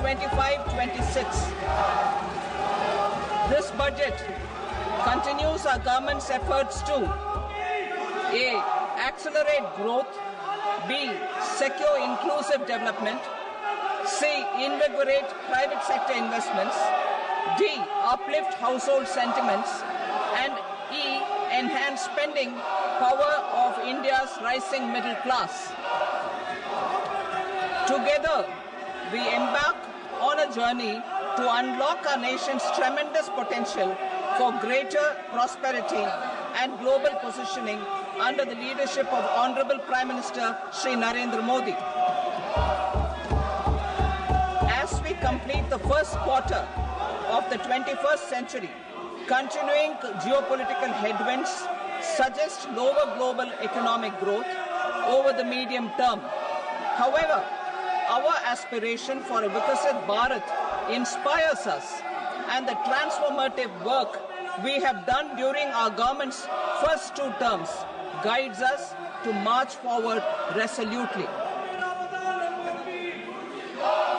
25-26. This budget continues our government's efforts to A. Accelerate growth, B. Secure inclusive development, C. Invigorate private sector investments, D. Uplift household sentiments, and E. Enhance spending power of India's rising middle class. Together, we embark on a journey to unlock our nation's tremendous potential for greater prosperity and global positioning under the leadership of Honorable Prime Minister Shri Narendra Modi. As we complete the first quarter of the 21st century, continuing geopolitical headwinds suggest lower global economic growth over the medium term. However, our aspiration for a Vikasit Bharat inspires us, and the transformative work we have done during our government's first 2 terms guides us to march forward resolutely.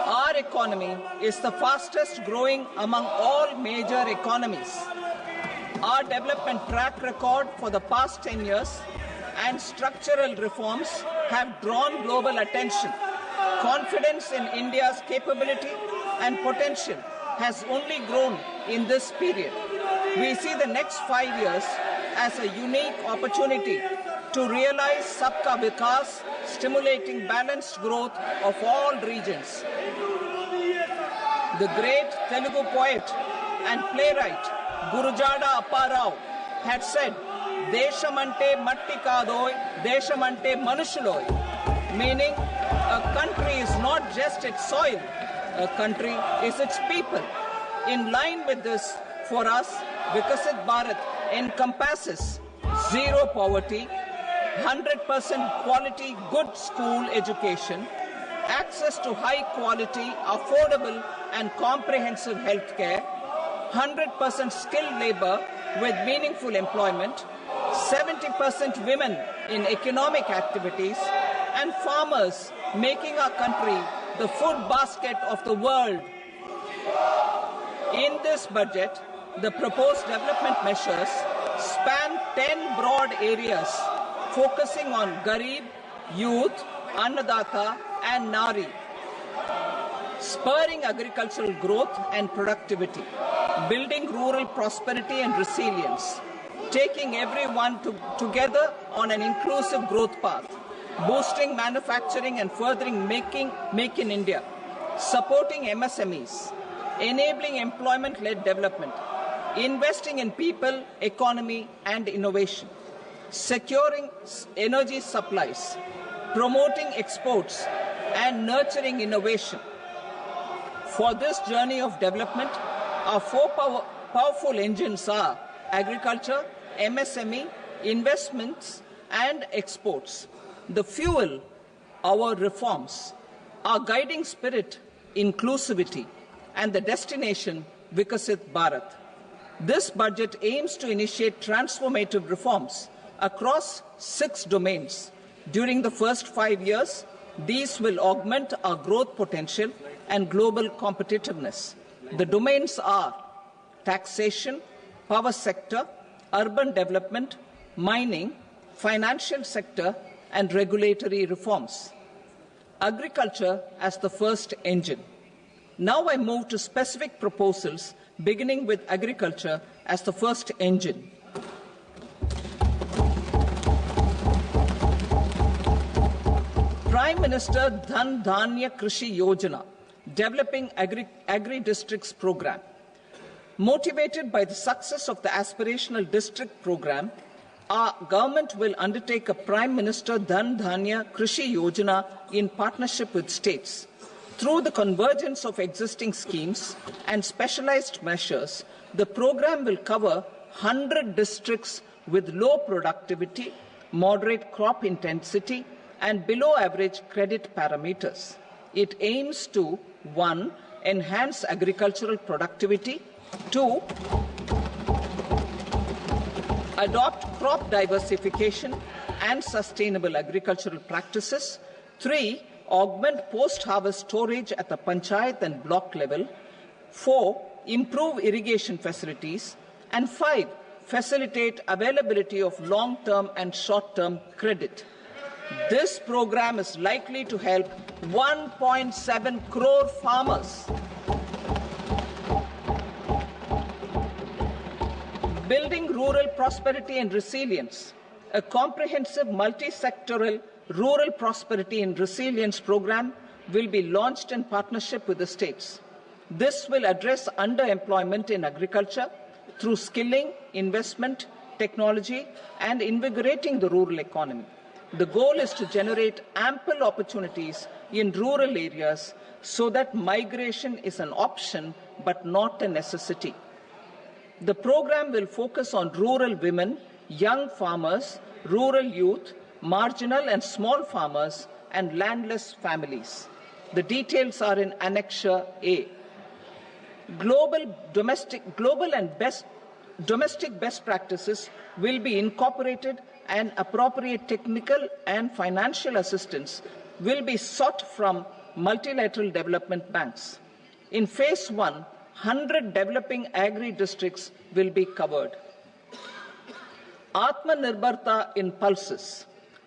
Our economy is the fastest growing among all major economies. Our development track record for the past 10 years and structural reforms have drawn global attention. Confidence in India's capability and potential has only grown in this period. We see the next 5 years as a unique opportunity to realize Sabka Vikas, stimulating balanced growth of all regions. The great Telugu poet and playwright Gurujada Apparao had said, "Deshamante matti kadoy, deshamante manushuloy," meaning a country is not just its soil, a country is its people. In line with this, for us, Vikasit Bharat encompasses zero poverty, 100% quality good school education, access to high quality, affordable and comprehensive health care, 100% skilled labor with meaningful employment, 70% women in economic activities, and farmers making our country the food basket of the world. In this budget, the proposed development measures span 10 broad areas, focusing on Garib, Youth, Annadata, and Nari, spurring agricultural growth and productivity, building rural prosperity and resilience, taking everyone together on an inclusive growth path, boosting manufacturing and furthering Make in India, supporting MSMEs, enabling employment-led development, investing in people, economy, and innovation, securing energy supplies, promoting exports, and nurturing innovation. For this journey of development, our 4 powerful engines are agriculture, MSME, investments, and exports. The fuel, our reforms, our guiding spirit, inclusivity, and the destination, Vikasit Bharat. This budget aims to initiate transformative reforms across 6 domains. During the first 5 years, these will augment our growth potential and global competitiveness. The domains are taxation, power sector, urban development, mining, financial sector, and regulatory reforms. Agriculture as the first engine. Now I move to specific proposals, beginning with agriculture as the first engine. Prime Minister Dhan Dhanya Krishi Yojana, developing agri-districts program. Motivated by the success of the aspirational district program, our government will undertake a Prime Minister Dhan Dhanya Krishi Yojana in partnership with states. Through the convergence of existing schemes and specialized measures, the program will cover 100 districts with low productivity, moderate crop intensity, and below average credit parameters. It aims to 1. Enhance agricultural productivity, 2. Adopt crop diversification and sustainable agricultural practices, 3. augment post-harvest storage at the panchayat and block level. 4. Improve irrigation facilities. And 5. Facilitate availability of long-term and short-term credit. This program is likely to help 1.7 crore farmers. Building rural prosperity and resilience. A comprehensive multi-sectoral rural prosperity and resilience program will be launched in partnership with the states. This will address underemployment in agriculture through skilling, investment, technology, and invigorating the rural economy. The goal is to generate ample opportunities in rural areas so that migration is an option but not a necessity. The program will focus on rural women, young farmers, rural youth, marginal and small farmers, and landless families. The details are in Annexure A. Domestic best practices will be incorporated, and appropriate technical and financial assistance will be sought from multilateral development banks. In Phase 1, 100 developing agri-districts will be covered. Atmanirbharta in pulses.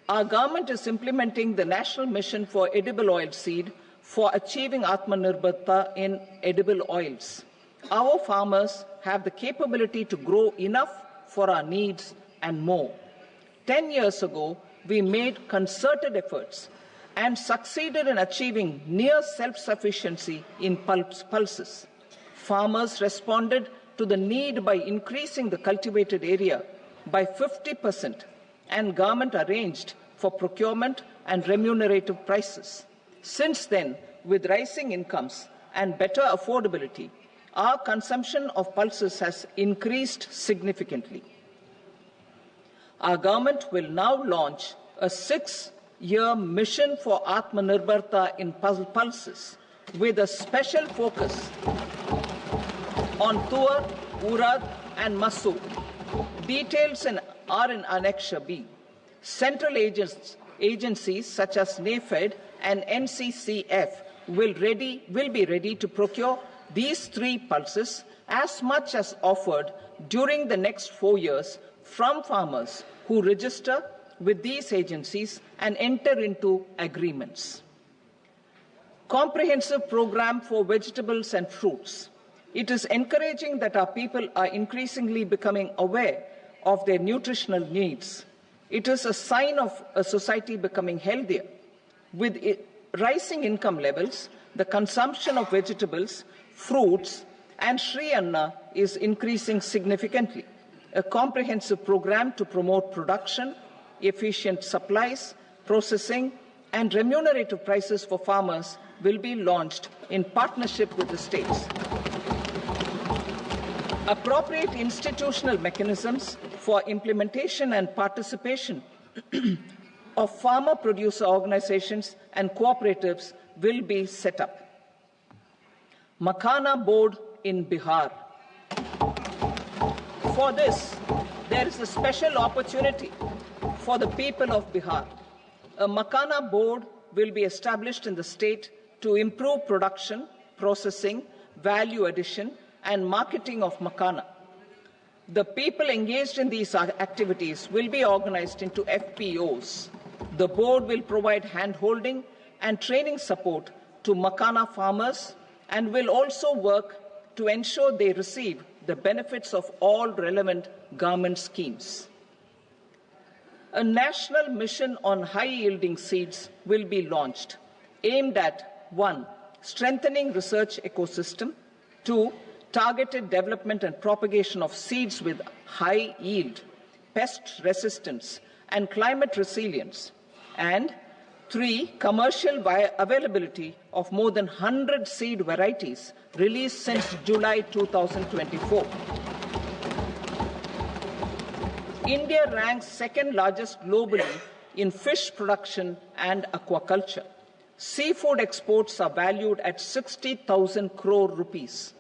Our government is implementing the National Mission for Edible Oilseed for achieving Atmanirbharta in edible oils. Our farmers have the capability to grow enough for our needs and more. 10 years ago, we made concerted efforts and succeeded in achieving near self-sufficiency in pulses. Farmers responded to the need by increasing the cultivated area by 50%, and government arranged for procurement and remunerative prices. Since then, with rising incomes and better affordability, our consumption of pulses has increased significantly. Our government will now launch a 6-year mission for Atmanirbharta in pulses with a special focus on Tur, Urad and Masoor. Details are in Annexure B. Central agencies such as NAFED and NCCF will be ready to procure these 3 pulses as much as offered during the next 4 years from farmers who register with these agencies and enter into agreements. Comprehensive program for vegetables and fruits. It is encouraging that our people are increasingly becoming aware of their nutritional needs. It is a sign of a society becoming healthier. With rising income levels, the consumption of vegetables, fruits, and Sri Anna is increasing significantly. A comprehensive program to promote production, efficient supplies, processing, and remunerative prices for farmers will be launched in partnership with the states. Appropriate institutional mechanisms for implementation and participation of farmer producer organizations and cooperatives will be set up. Makhana board in Bihar. For this, there is a special opportunity for the people of Bihar. A Makhana board will be established in the state to improve production, processing, value addition, and marketing of Makhana. The people engaged in these activities will be organized into FPOs. The board will provide hand-holding and training support to Makhana farmers and will also work to ensure they receive the benefits of all relevant government schemes. A national mission on high-yielding seeds will be launched, aimed at 1. Strengthening research ecosystem, 2. Targeted development and propagation of seeds with high yield, pest resistance, and climate resilience, and 3. Commercial availability of more than 100 seed varieties released since July 2024. India ranks second largest globally in fish production and aquaculture. Seafood exports are valued at 60,000 crore rupees.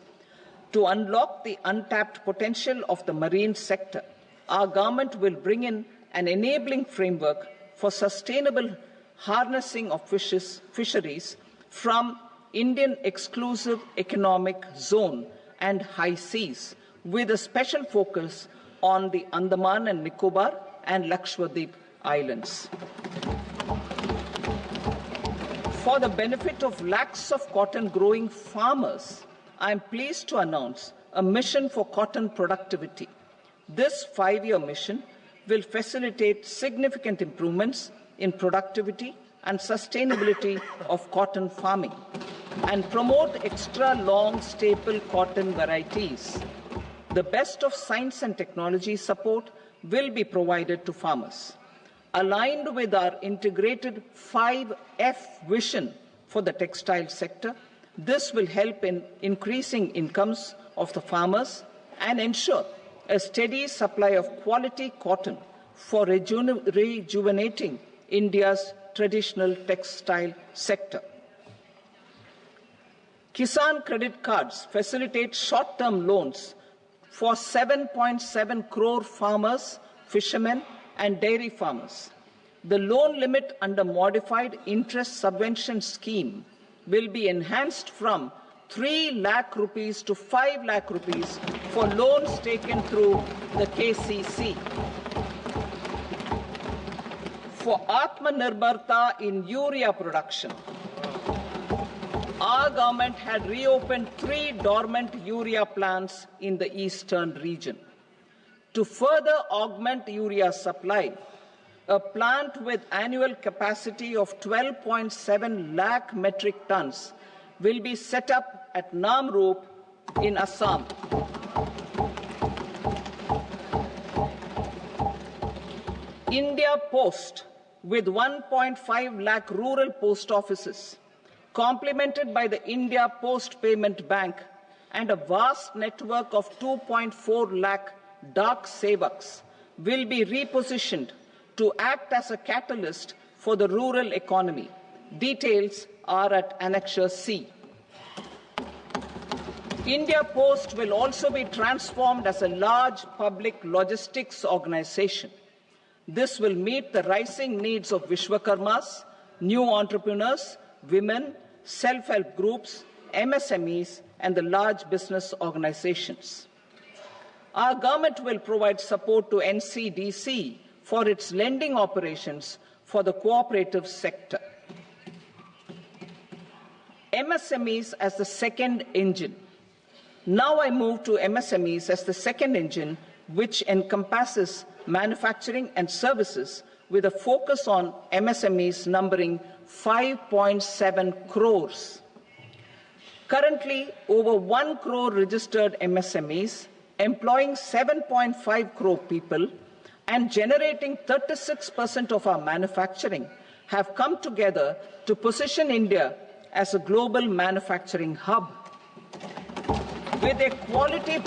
To unlock the untapped potential of the marine sector, our government will bring in an enabling framework for sustainable harnessing of fisheries from Indian exclusive economic zone and high seas, with a special focus on the Andaman and Nicobar and Lakshadweep Islands. For the benefit of lakhs of cotton growing farmers, I am pleased to announce a mission for cotton productivity. This 5-year mission will facilitate significant improvements in productivity and sustainability of cotton farming and promote extra long staple cotton varieties. The best of science and technology support will be provided to farmers. Aligned with our integrated 5F vision for the textile sector, this will help in increasing incomes of the farmers and ensure a steady supply of quality cotton for rejuvenating India's traditional textile sector. Kisan credit cards facilitate short-term loans for 7.7 crore farmers, fishermen, and dairy farmers. The loan limit under modified interest subvention scheme will be enhanced from 3 lakh rupees to 5 lakh rupees for loans taken through the KCC. For Atmanirbharta in urea production, our government had reopened 3 dormant urea plants in the eastern region. To further augment urea supply, a plant with annual capacity of 12.7 lakh metric tons will be set up at Namrup in Assam. India Post, with 1.5 lakh rural post offices, complemented by the India Post Payment Bank and a vast network of 2.4 lakh Dak Sevaks, will be repositioned to act as a catalyst for the rural economy. Details are at Annexure C. India Post will also be transformed as a large public logistics organization. This will meet the rising needs of Vishwakarmas, new entrepreneurs, women, self-help groups, MSMEs, and the large business organizations. Our government will provide support to NCDC for its lending operations for the cooperative sector. MSMEs as the second engine. Now I move to MSMEs as the second engine, which encompasses manufacturing and services with a focus on MSMEs numbering 5.7 crores. Currently, over 1 crore registered MSMEs, employing 7.5 crore people and generating 36% of our manufacturing, have come together to position India as a global manufacturing hub. With their quality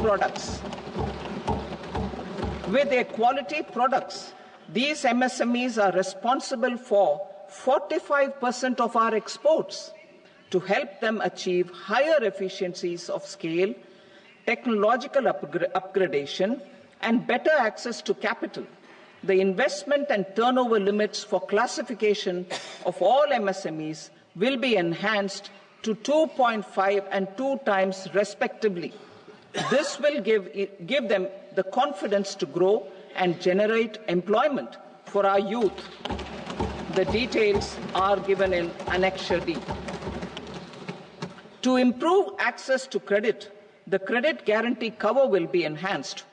products, these MSMEs are responsible for 45% of our exports. To help them achieve higher efficiencies of scale, technological upgradation, and better access to capital, the investment and turnover limits for classification of all MSMEs will be enhanced to 2.5 and 2 times respectively. This will give them the confidence to grow and generate employment for our youth. The details are given in Annexure D. To improve access to credit, the credit guarantee cover will be enhanced.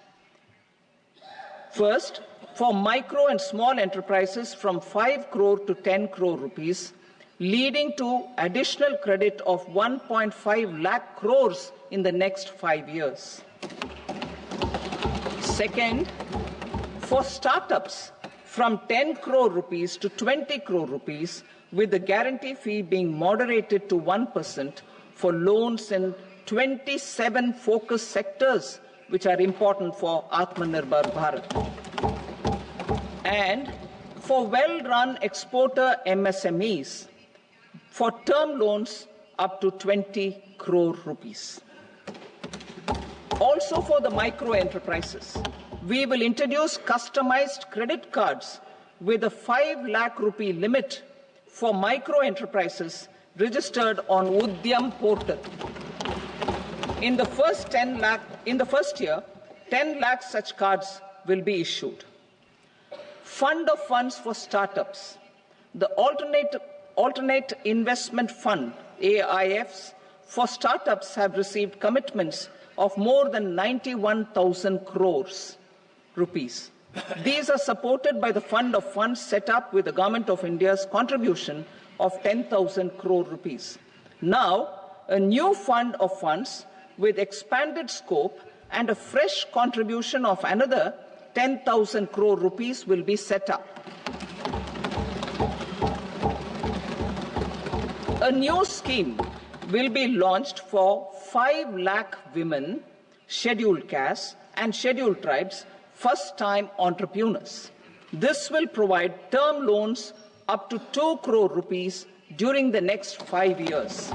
First, for micro and small enterprises from 5 crore to 10 crore rupees, leading to additional credit of 1.5 lakh crores in the next 5 years. Second, for startups from 10 crore rupees to 20 crore rupees, with the guarantee fee being moderated to 1% for loans in 27 focus sectors which are important for Atmanirbhar Bharat. And for well-run exporter MSMEs, for term loans up to 20 crore rupees. Also for the micro enterprises, we will introduce customized credit cards with a 5 lakh rupee limit for micro enterprises registered on Udyam portal. In the first year, 10 lakh such cards will be issued. Fund of funds for startups. The alternate investment fund, AIFs, for startups have received commitments of more than 91,000 crores rupees. These are supported by the fund of funds set up with the Government of India's contribution of 10,000 crore rupees. Now, a new fund of funds with expanded scope and a fresh contribution of another 10,000 crore rupees will be set up. A new scheme will be launched for 5 lakh women, scheduled castes and scheduled tribes, first-time entrepreneurs. This will provide term loans up to 2 crore rupees during the next 5 years.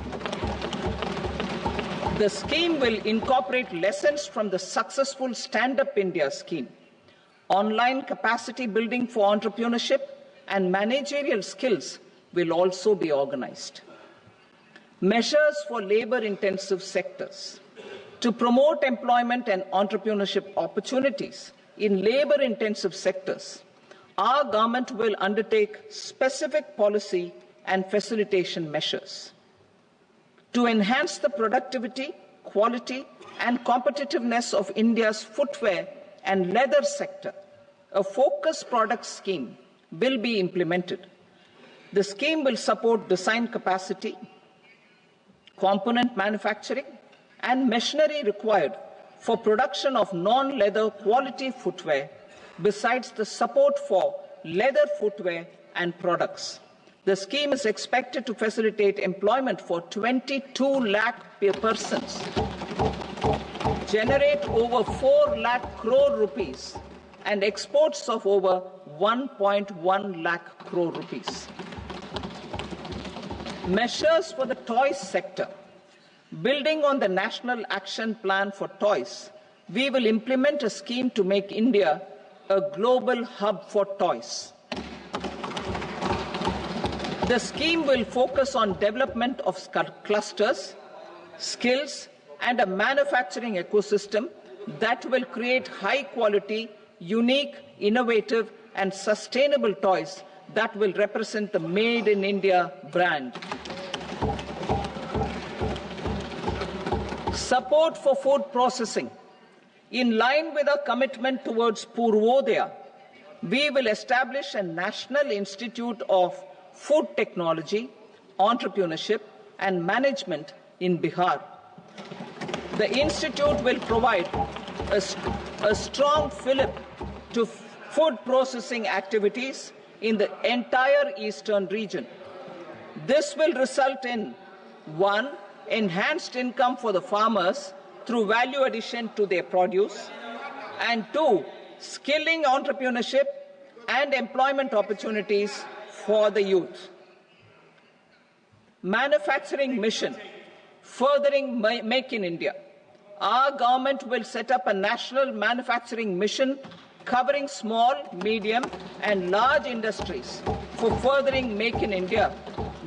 The scheme will incorporate lessons from the successful Stand Up India scheme. Online capacity building for entrepreneurship and managerial skills will also be organized. Measures for labor-intensive sectors. To promote employment and entrepreneurship opportunities in labor-intensive sectors, our government will undertake specific policy and facilitation measures. To enhance the productivity, quality, and competitiveness of India's footwear and leather sector, a focused product scheme will be implemented. The scheme will support design capacity, component manufacturing, and machinery required for production of non-leather quality footwear, besides the support for leather footwear and products. The scheme is expected to facilitate employment for 22 lakh persons, generate over 4 lakh crore rupees, and exports of over 1.1 lakh crore rupees. Measures for the toys sector. Building on the National Action Plan for Toys, we will implement a scheme to make India a global hub for toys. The scheme will focus on development of clusters, skills, and a manufacturing ecosystem that will create high-quality, unique, innovative, and sustainable toys that will represent the Made in India brand. Support for food processing. In line with our commitment towards Purvodaya, we will establish a National Institute of Food Technology, Entrepreneurship and Management in Bihar. The institute will provide a strong fillip to food processing activities in the entire eastern region. This will result in 1. Enhanced income for the farmers through value addition to their produce, and 2. Skilling entrepreneurship and employment opportunities for the youth. Manufacturing mission, furthering Make in India. Our government will set up a national manufacturing mission covering small, medium, and large industries for furthering Make in India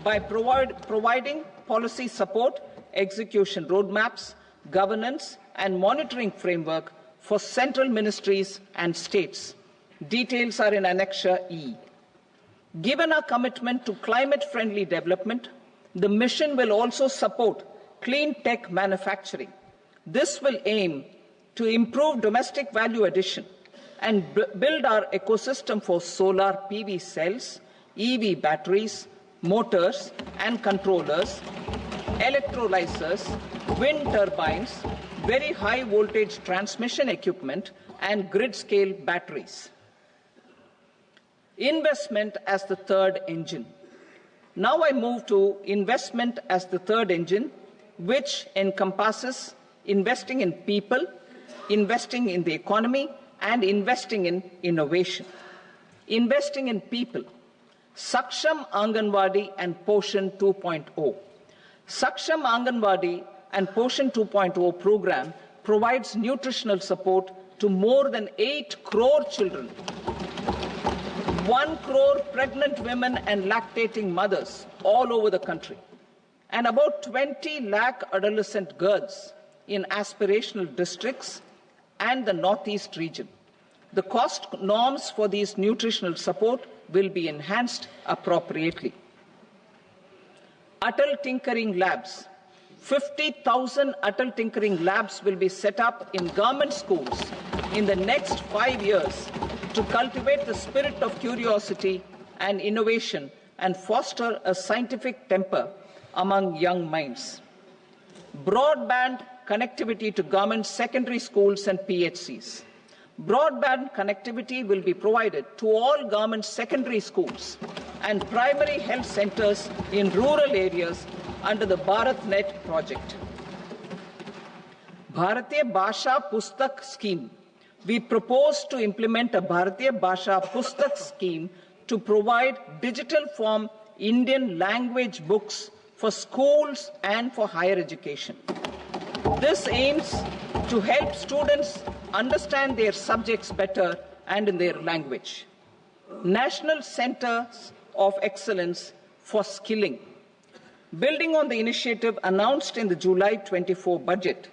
by providing policy support, execution roadmaps, governance, and monitoring framework for central ministries and states. Details are in Annexure E. Given our commitment to climate-friendly development, the mission will also support clean tech manufacturing. This will aim to improve domestic value addition and build our ecosystem for solar PV cells, EV batteries, motors and controllers, electrolyzers, wind turbines, very high voltage transmission equipment, and grid-scale batteries. Investment as the third engine. Now I move to investment as the third engine, which encompasses investing in people, investing in the economy, and investing in innovation. Investing in people. Saksham Anganwadi and Poshan 2.0. Saksham Anganwadi and Poshan 2.0 program provides nutritional support to more than 8 crore children. 1 crore pregnant women and lactating mothers all over the country, and about 20 lakh adolescent girls in aspirational districts and the Northeast region. The cost norms for these nutritional support will be enhanced appropriately. Atal Tinkering Labs. 50,000 Atal Tinkering Labs will be set up in government schools in the next 5 years to cultivate the spirit of curiosity and innovation and foster a scientific temper among young minds. Broadband connectivity to government secondary schools and PHCs. Broadband connectivity will be provided to all government secondary schools and primary health centers in rural areas under the BharatNet project. Bharatiya Bhasha Pustak Scheme. We propose to implement a Bharatiya Bhasha Pustak scheme to provide digital form Indian language books for schools and for higher education. This aims to help students understand their subjects better and in their language. National Centers of Excellence for Skilling. Building on the initiative announced in the July 24 budget,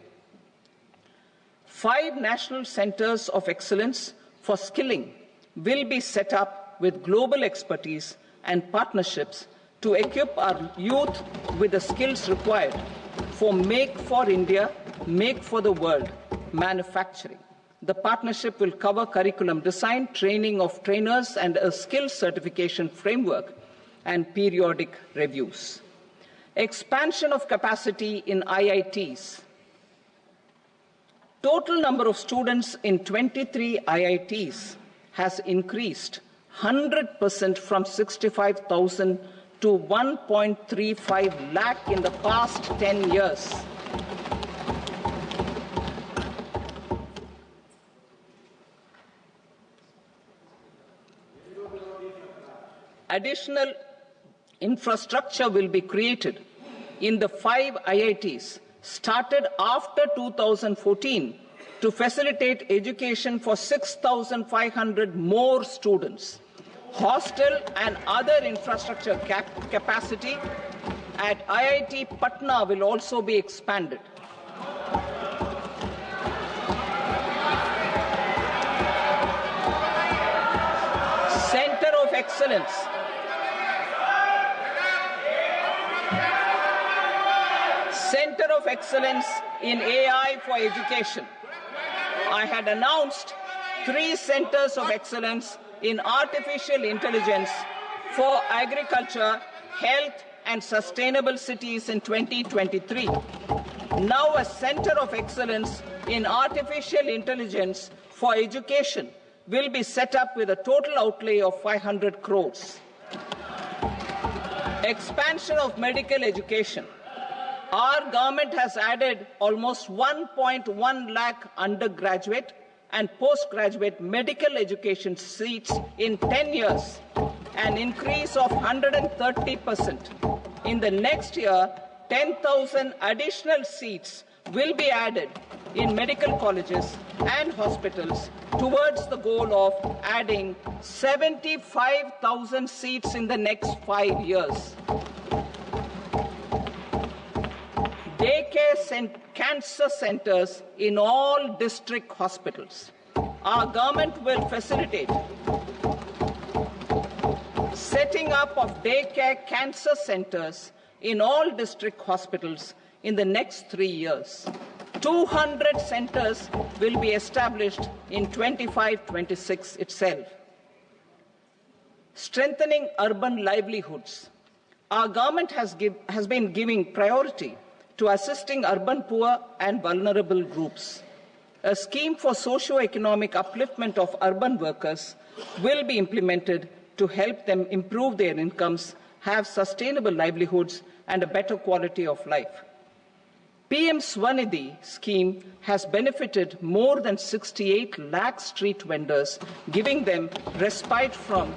5 national centers of excellence for skilling will be set up with global expertise and partnerships to equip our youth with the skills required for Make for India, Make for the World manufacturing. The partnership will cover curriculum design, training of trainers, and a skills certification framework and periodic reviews. Expansion of capacity in IITs. Total number of students in 23 IITs has increased 100% from 65,000 to 1.35 lakh in the past 10 years. Additional infrastructure will be created in the 5 IITs started after 2014 to facilitate education for 6,500 more students. Hostel and other infrastructure capacity at IIT Patna will also be expanded. Center of Excellence. Center of Excellence in AI for Education. I had announced 3 centers of excellence in artificial intelligence for agriculture, health, and sustainable cities in 2023. Now a center of excellence in artificial intelligence for education will be set up with a total outlay of 500 crores. Expansion of medical education. Our government has added almost 1.1 lakh undergraduate and postgraduate medical education seats in 10 years, an increase of 130%. In the next year, 10,000 additional seats will be added in medical colleges and hospitals towards the goal of adding 75,000 seats in the next 5 years. Daycare cancer centers in all district hospitals. Our government will facilitate setting up of daycare cancer centers in all district hospitals in the next 3 years. 200 centers will be established in 25-26 itself. Strengthening urban livelihoods. Our government has been giving priority to assisting urban poor and vulnerable groups. A scheme for socio-economic upliftment of urban workers will be implemented to help them improve their incomes, have sustainable livelihoods, and a better quality of life. PM Swanidhi scheme has benefited more than 68 lakh street vendors, giving them respite from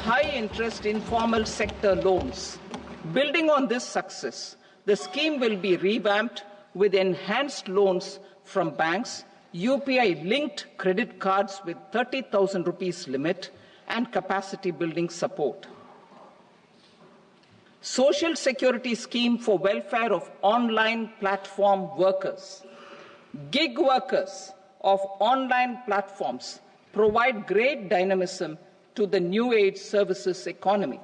high-interest informal sector loans. Building on this success, the scheme will be revamped with enhanced loans from banks, UPI-linked credit cards with 30,000 rupees limit, and capacity building support. Social Security scheme for welfare of online platform workers. Gig workers of online platforms provide great dynamism to the new age services economy.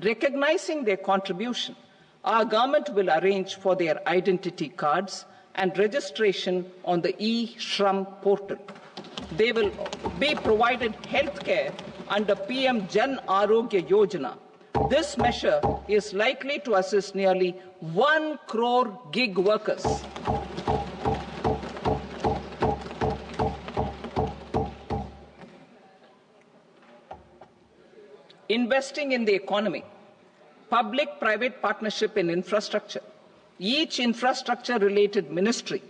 Recognizing their contribution, our government will arrange for their identity cards and registration on the e-Shram portal. They will be provided health care under PM Jan Arogya Yojana. This measure is likely to assist nearly 1 crore gig workers. Investing in the economy, public-private partnership in infrastructure. Each infrastructure-related ministry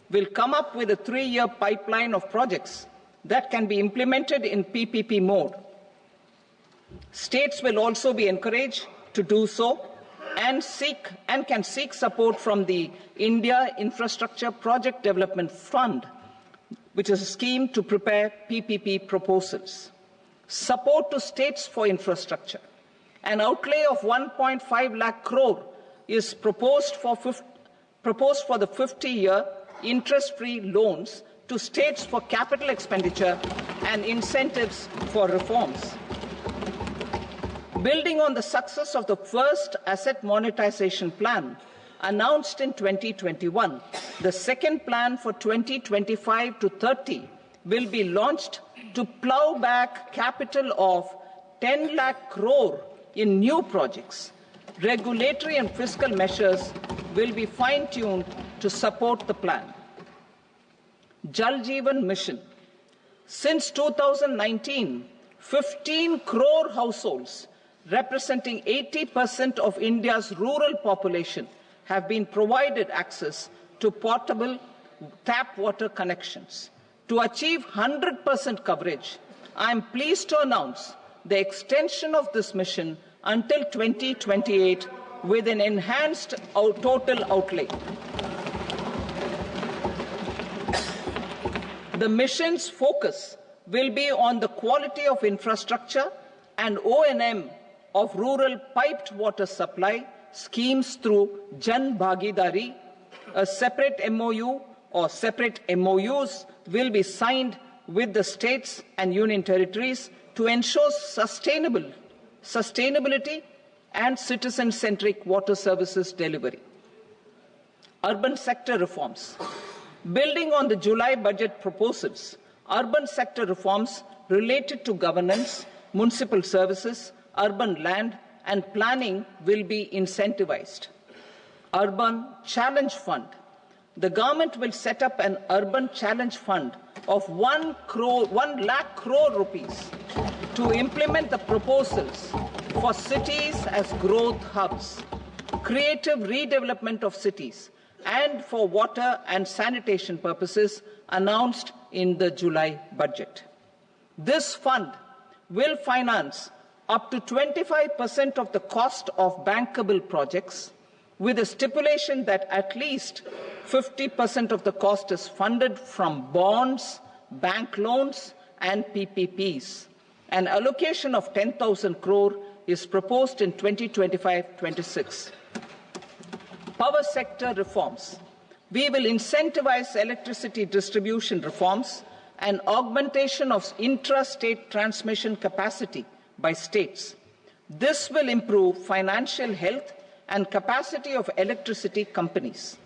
will come up with a 3-year pipeline of projects that can be implemented in PPP mode. States will also be encouraged to do so and can seek support from the India Infrastructure Project Development Fund, which is a scheme to prepare PPP proposals. Support to states for infrastructure. An outlay of 1.5 lakh crore is proposed for the 50-year interest-free loans to states for capital expenditure and incentives for reforms. Building on the success of the first asset monetization plan announced in 2021, the second plan for 2025 to 30 will be launched to plow back capital of 10 lakh crore in new projects. Regulatory and fiscal measures will be fine-tuned to support the plan. Jal Jeevan Mission. Since 2019, 15 crore households representing 80% of India's rural population have been provided access to portable tap water connections. To achieve 100% coverage, I am pleased to announce the extension of this mission until 2028 with an enhanced total outlay. The mission's focus will be on the quality of infrastructure and O&M of rural piped water supply schemes through Jan Bhagidari. A separate MOU or separate MOUs will be signed with the states and union territories to ensure sustainability and citizen-centric water services delivery. Urban sector reforms. Building on the July budget proposals, urban sector reforms related to governance, municipal services, urban land and planning will be incentivized. Urban Challenge Fund. The government will set up an urban challenge fund of 1 lakh crore rupees to implement the proposals for cities as growth hubs, creative redevelopment of cities, and for water and sanitation purposes announced in the July budget. This fund will finance up to 25% of the cost of bankable projects, with a stipulation that at least 50% of the cost is funded from bonds, bank loans, and PPPs. An allocation of 10,000 crore is proposed in 2025-26. Power sector reforms. We will incentivize electricity distribution reforms and augmentation of intra-state transmission capacity by states. This will improve financial health and capacity of electricity companies.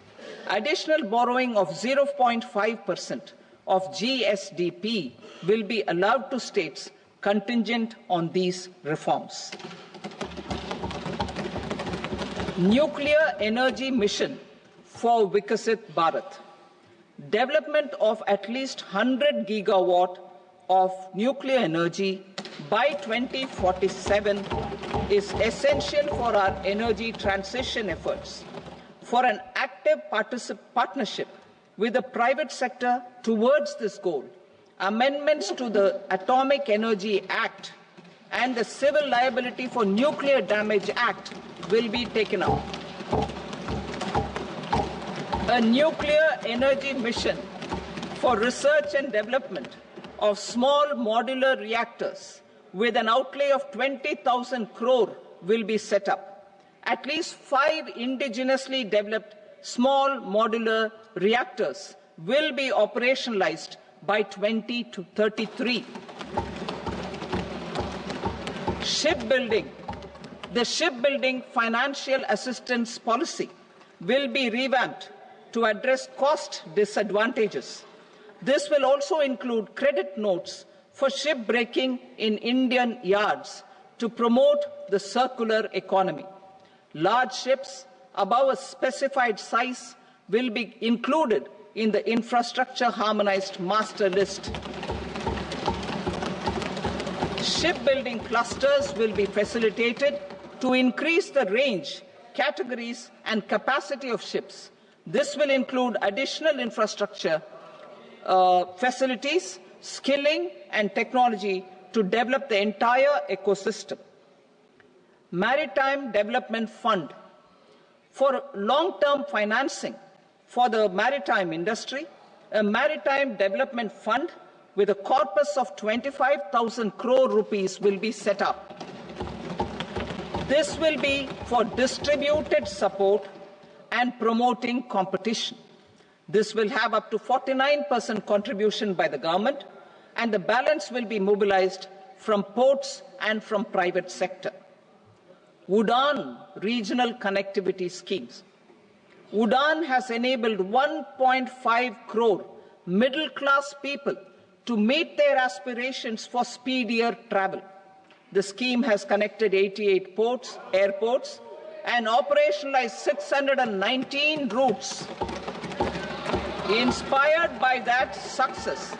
Additional borrowing of 0.5% of GSDP will be allowed to states contingent on these reforms. Nuclear energy mission for Vikasit Bharat. Development of at least 100 gigawatt of nuclear energy by 2047 is essential for our energy transition efforts. For an active partnership with the private sector towards this goal, amendments to the Atomic Energy Act and the Civil Liability for Nuclear Damage Act will be taken up. A nuclear energy mission for research and development of small modular reactors with an outlay of 20,000 crore will be set up. At least 5 indigenously developed small modular reactors will be operationalized by 2033. Shipbuilding. The shipbuilding financial assistance policy will be revamped to address cost disadvantages. This will also include credit notes for shipbreaking in Indian yards to promote the circular economy. Large ships above a specified size will be included in the infrastructure harmonized master list. Shipbuilding clusters will be facilitated to increase the range, categories and capacity of ships. This will include additional infrastructure, facilities, skilling and technology to develop the entire ecosystem. Maritime Development Fund. For long-term financing for the maritime industry, a Maritime Development Fund with a corpus of 25,000 crore rupees will be set up. This will be for distributed support and promoting competition. This will have up to 49% contribution by the government, and the balance will be mobilized from ports and from private sector. UDAN regional connectivity schemes. UDAN has enabled 1.5 crore middle-class people to meet their aspirations for speedier travel. The scheme has connected 88 airports, and operationalized 619 routes. Inspired by that success,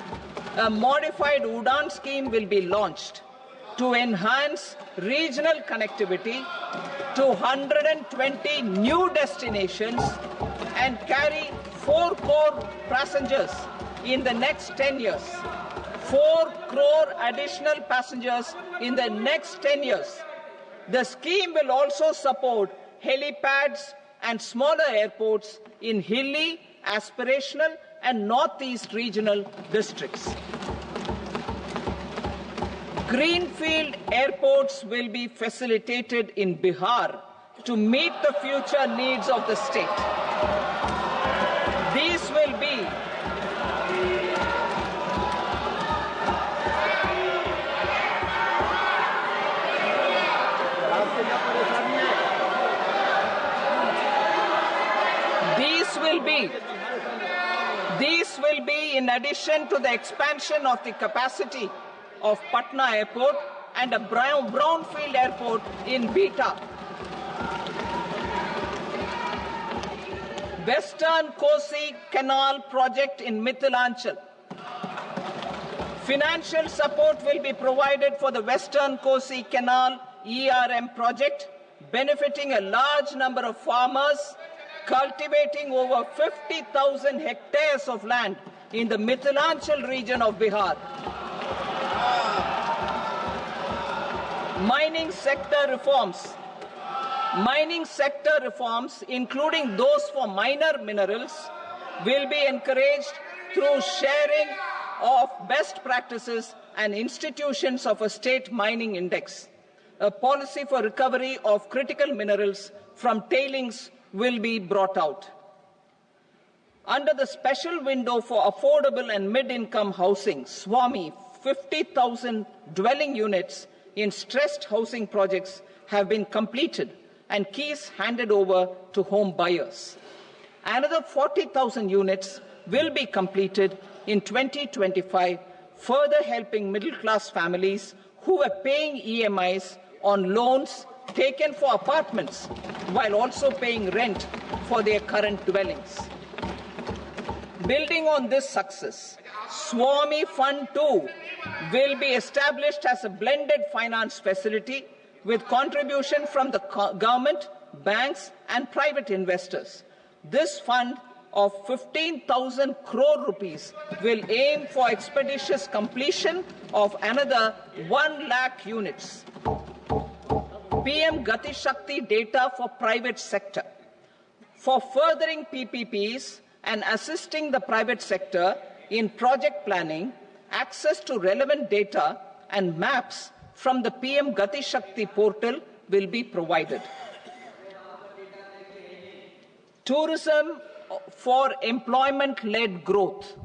a modified UDAN scheme will be launched to enhance regional connectivity to 120 new destinations and carry 4 crore passengers in the next 10 years. 4 crore additional passengers in the next 10 years. The scheme will also support helipads and smaller airports in hilly, aspirational and northeast regional districts. Greenfield airports will be facilitated in Bihar to meet the future needs of the state. These will be These will be in addition to the expansion of the capacity of Patna Airport and a brownfield airport in Beta. Western Kosi Canal project in Mithilanchal. Financial support will be provided for the Western Kosi Canal ERM project, benefiting a large number of farmers cultivating over 50,000 hectares of land in the Mithilanchal region of Bihar. Mining sector reforms. Mining sector reforms, including those for minor minerals, will be encouraged through sharing of best practices and institutions of a state mining index. A policy for recovery of critical minerals from tailings will be brought out. Under the special window for affordable and mid-income housing, SWAMI, 50,000 dwelling units in stressed housing projects have been completed and keys handed over to home buyers. Another 40,000 units will be completed in 2025, further helping middle-class families who were paying EMIs on loans taken for apartments while also paying rent for their current dwellings. Building on this success, SWAMI Fund 2 will be established as a blended finance facility with contribution from the government, banks and private investors. This fund of 15,000 crore rupees will aim for expeditious completion of another 1 lakh units. PM Gati Shakti data for private sector. For furthering PPPs and assisting the private sector in project planning, access to relevant data and maps from the PM Gati Shakti portal will be provided. Tourism for employment-led growth.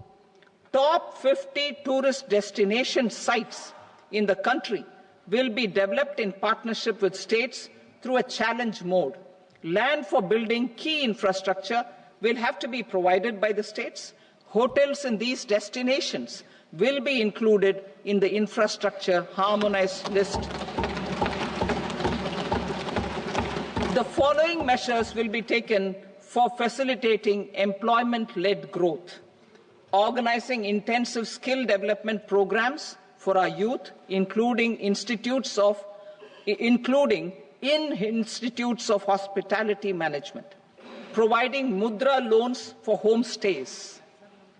Top 50 tourist destination sites in the country will be developed in partnership with states through a challenge mode. Land for building key infrastructure will have to be provided by the states. Hotels in these destinations will be included in the infrastructure harmonized list. The following measures will be taken for facilitating employment-led growth. Organizing intensive skill development programs for our youth, including in institutes of hospitality management. Providing mudra loans for homestays.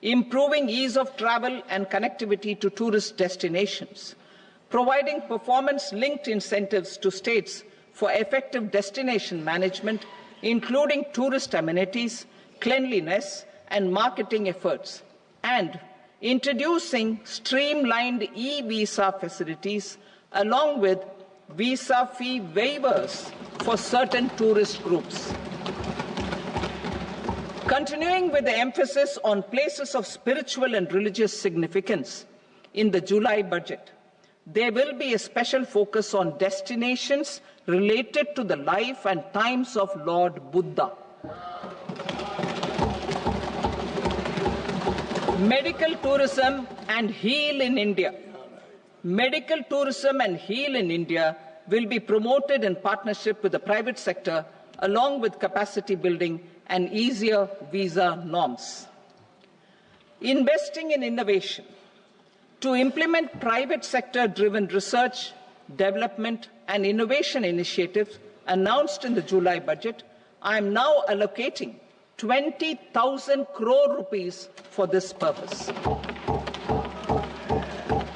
Improving ease of travel and connectivity to tourist destinations. Providing performance-linked incentives to states for effective destination management, including tourist amenities, cleanliness, and marketing efforts. And introducing streamlined e-visa facilities along with visa fee waivers for certain tourist groups. Continuing with the emphasis on places of spiritual and religious significance in the July budget, there will be a special focus on destinations related to the life and times of Lord Buddha. Medical tourism and heal in India. Medical tourism and heal in India will be promoted in partnership with the private sector along with capacity building and easier visa norms. Investing in innovation. To implement private sector-driven research, development and innovation initiatives announced in the July budget, I am now allocating 20,000 crore rupees for this purpose.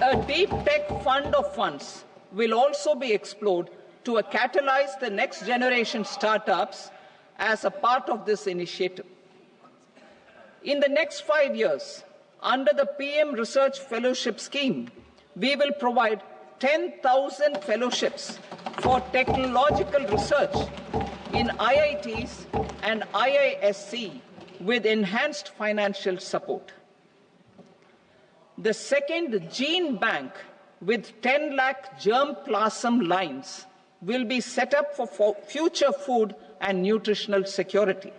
A deep tech fund of funds will also be explored to catalyze the next generation startups as a part of this initiative. In the next 5 years, under the PM Research Fellowship Scheme, we will provide 10,000 fellowships for technological research in IITs and IISc with enhanced financial support. The second gene bank with 10 lakh germplasm lines will be set up for future food and nutritional security.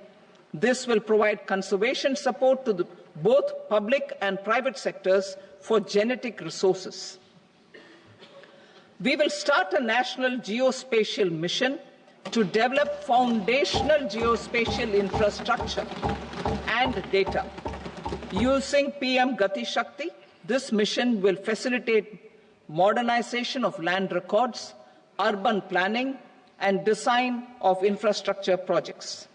This will provide conservation support to both public and private sectors for genetic resources. We will start a national geospatial mission to develop foundational geospatial infrastructure and data. Using PM Gati Shakti, this mission will facilitate modernization of land records, urban planning, and design of infrastructure projects.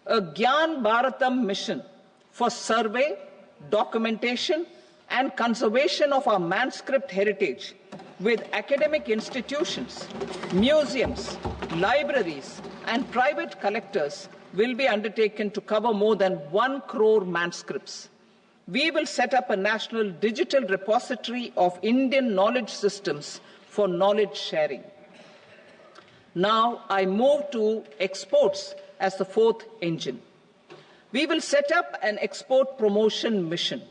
A Gyan Bharatam mission for survey, documentation, and conservation of our manuscript heritage with academic institutions, museums, libraries, and private collectors will be undertaken to cover more than 1 crore manuscripts. We will set up a national digital repository of Indian knowledge systems for knowledge sharing. Now I move to exports as the fourth engine. We will set up an export promotion mission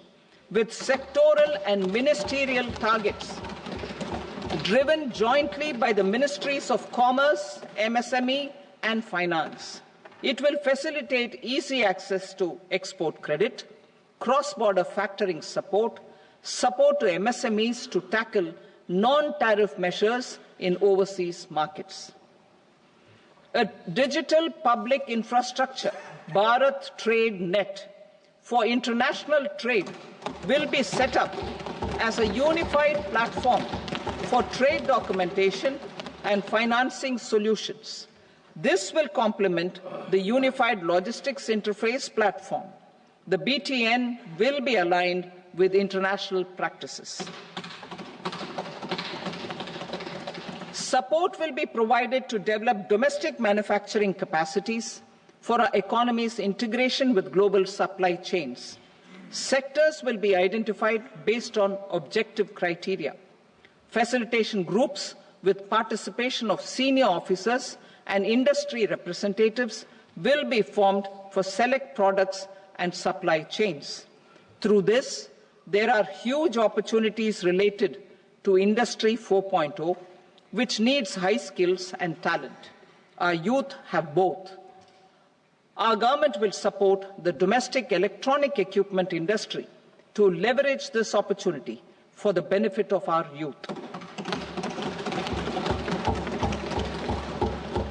with sectoral and ministerial targets driven jointly by the Ministries of Commerce, MSME, and Finance. It will facilitate easy access to export credit, cross-border factoring support, support to MSMEs to tackle non-tariff measures in overseas markets. A digital public infrastructure, Bharat Trade Net, for international trade will be set up as a unified platform for trade documentation and financing solutions. This will complement the Unified Logistics Interface platform. The BTN will be aligned with international practices. Support will be provided to develop domestic manufacturing capacities for our economy's integration with global supply chains. Sectors will be identified based on objective criteria. Facilitation groups with participation of senior officers and industry representatives will be formed for select products and supply chains. Through this, there are huge opportunities related to Industry 4.0, which needs high skills and talent. Our youth have both. Our government will support the domestic electronic equipment industry to leverage this opportunity for the benefit of our youth.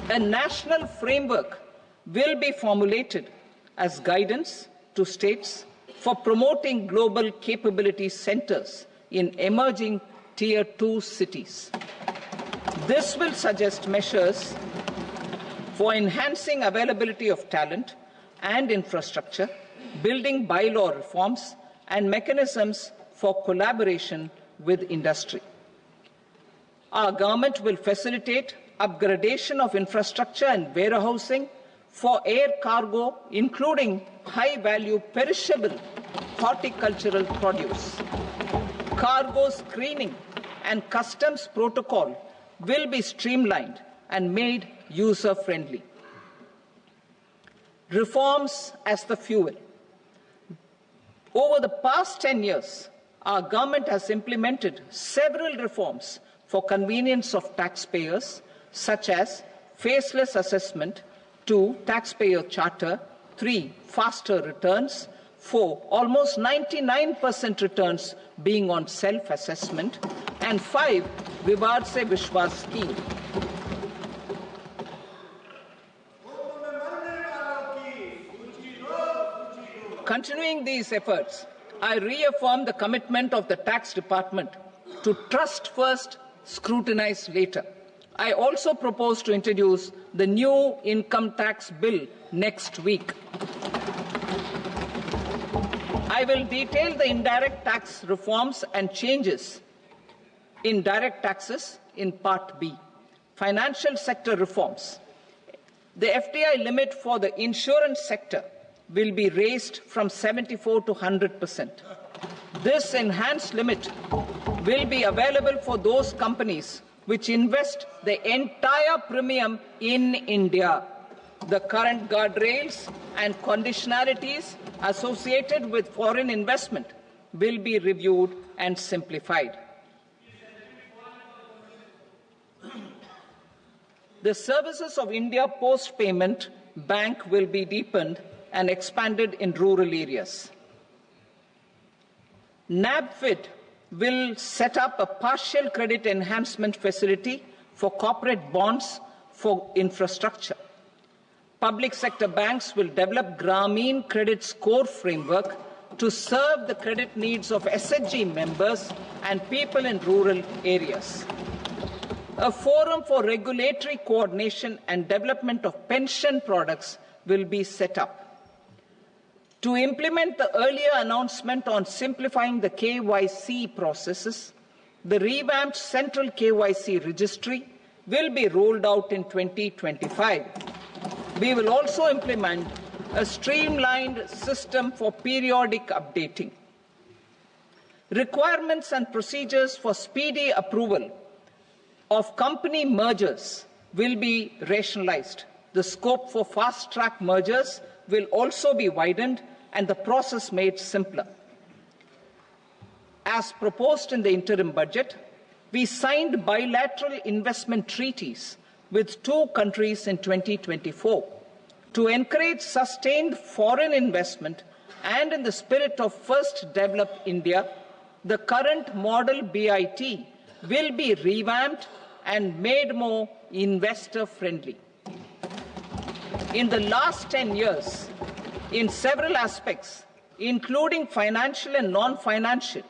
A national framework will be formulated as guidance to states for promoting global capability centers in emerging Tier 2 cities. This will suggest measures for enhancing availability of talent and infrastructure, building bylaw reforms, and mechanisms for collaboration with industry. Our government will facilitate upgradation of infrastructure and warehousing for air cargo, including high-value perishable horticultural produce. Cargo screening and customs protocol will be streamlined and made user-friendly. Reforms as the fuel. Over the past 10 years, our government has implemented several reforms for convenience of taxpayers, such as faceless assessment, 2, taxpayer charter, 3, faster returns, 4, almost 99% returns being on self-assessment, and 5, Vivad Se Vishwas scheme. Continuing these efforts, I reaffirm the commitment of the Tax Department to trust first, scrutinize later. I also propose to introduce the new income tax bill next week. I will detail the indirect tax reforms and changes in direct taxes in Part B. Financial sector reforms. The FDI limit for the insurance sector will be raised from 74 to 100%. This enhanced limit will be available for those companies which invest the entire premium in India. The current guardrails and conditionalities associated with foreign investment will be reviewed and simplified. The services of India Post Payment Bank will be deepened and expanded in rural areas. NABFID will set up a partial credit enhancement facility for corporate bonds for infrastructure. Public sector banks will develop Grameen Credit Score Framework to serve the credit needs of SHG members and people in rural areas. A forum for regulatory coordination and development of pension products will be set up. To implement the earlier announcement on simplifying the KYC processes, the revamped Central KYC Registry will be rolled out in 2025. We will also implement a streamlined system for periodic updating. Requirements and procedures for speedy approval of company mergers will be rationalized. The scope for fast-track mergers will also be widened and the process made simpler. As proposed in the interim budget, we signed bilateral investment treaties with 2 countries in 2024 to encourage sustained foreign investment, and in the spirit of First Develop India, the current model BIT will be revamped and made more investor-friendly. In the last 10 years, in several aspects, including financial and non-financial,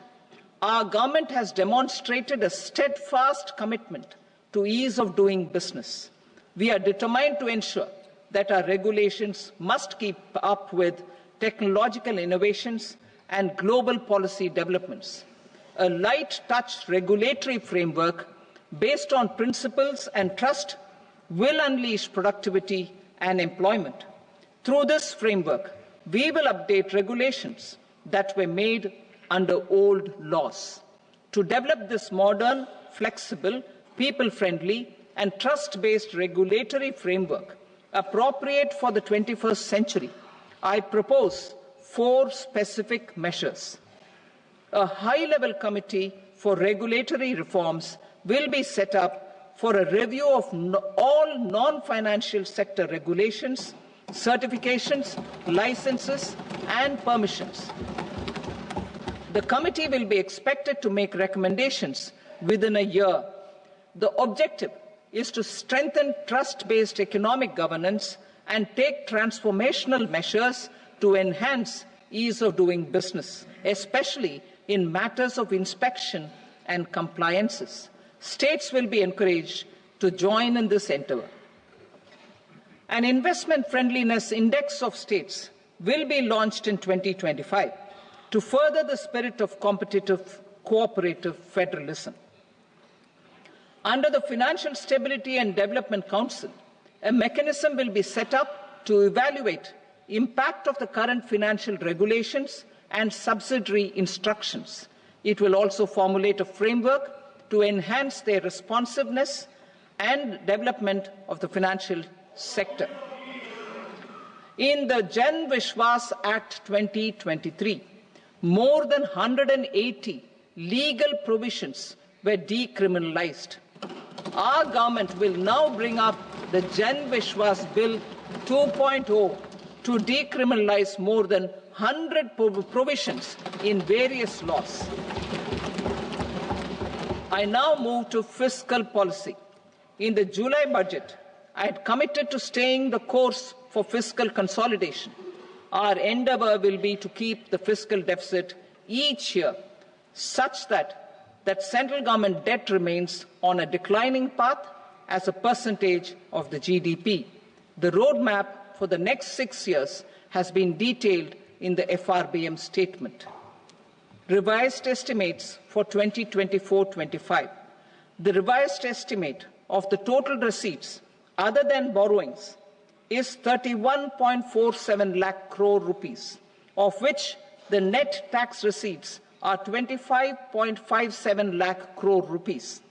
our government has demonstrated a steadfast commitment to ease of doing business. We are determined to ensure that our regulations must keep up with technological innovations and global policy developments. A light-touch regulatory framework based on principles and trust will unleash productivity and employment. Through this framework, we will update regulations that were made under old laws. To develop this modern, flexible, people-friendly and trust-based regulatory framework appropriate for the 21st century, I propose 4 specific measures. A high-level committee for regulatory reforms will be set up for a review of all non-financial sector regulations, certifications, licenses and permissions. The committee will be expected to make recommendations within a year. The objective is to strengthen trust-based economic governance and take transformational measures to enhance ease of doing business, especially in matters of inspection and compliances. States will be encouraged to join in this endeavour. An investment friendliness index of states will be launched in 2025 to further the spirit of competitive, cooperative federalism. Under the Financial Stability and Development Council, a mechanism will be set up to evaluate impact of the current financial regulations and subsidiary instructions. It will also formulate a framework to enhance their responsiveness and development of the financial sector. In the Jan Vishwas Act 2023, more than 180 legal provisions were decriminalized. Our government will now bring up the Jan Vishwas Bill 2.0 to decriminalize more than 100 provisions in various laws. I now move to fiscal policy. In the July budget, I had committed to staying the course for fiscal consolidation. Our endeavour will be to keep the fiscal deficit each year such that central government debt remains on a declining path as a percentage of the GDP. The roadmap for the next 6 years has been detailed in the FRBM statement. Revised estimates for 2024-25. The revised estimate of the total receipts other than borrowings is 31.47 lakh crore rupees, of which the net tax receipts are 25.57 lakh crore rupees.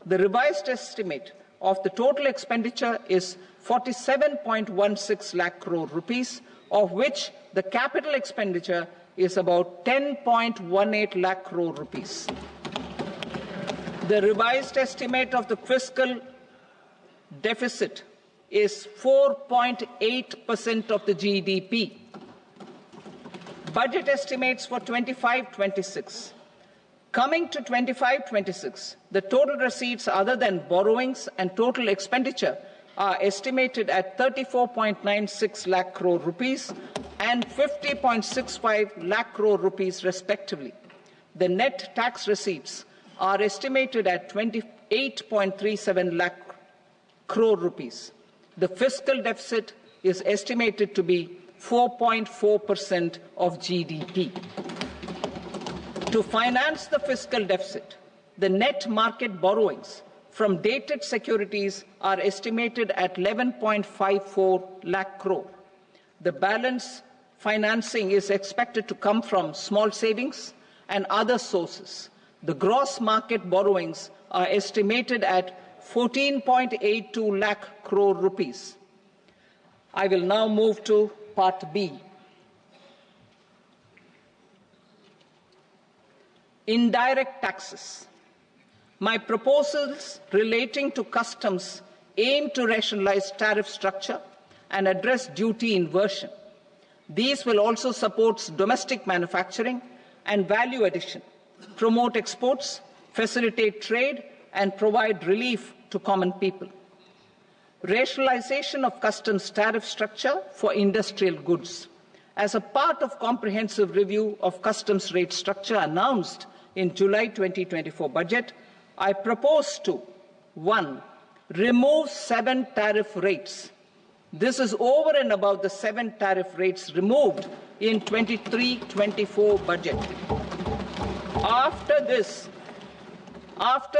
The revised estimate of the total expenditure is 47.16 lakh crore rupees, of which the capital expenditure is about 10.18 lakh crore rupees. The revised estimate of the fiscal deficit is 4.8% of the GDP. Budget estimates for 25-26. Coming to 25-26, the total receipts other than borrowings and total expenditure are estimated at 34.96 lakh crore rupees and 50.65 lakh crore rupees respectively. The net tax receipts are estimated at 28.37 lakh crore rupees. The fiscal deficit is estimated to be 4.4% of GDP. To finance the fiscal deficit, the net market borrowings from dated securities are estimated at 11.54 lakh crore. The balance financing is expected to come from small savings and other sources. The gross market borrowings are estimated at 14.82 lakh crore rupees. I will now move to Part B. Indirect taxes. My proposals relating to customs aim to rationalize tariff structure and address duty inversion. These will also support domestic manufacturing and value addition, promote exports, facilitate trade, and provide relief to common people. Rationalization of customs tariff structure for industrial goods. As a part of comprehensive review of customs rate structure announced in July 2024 budget, I propose to 1. Remove 7 tariff rates. This is over and above the 7 tariff rates removed in 23-24 budget. After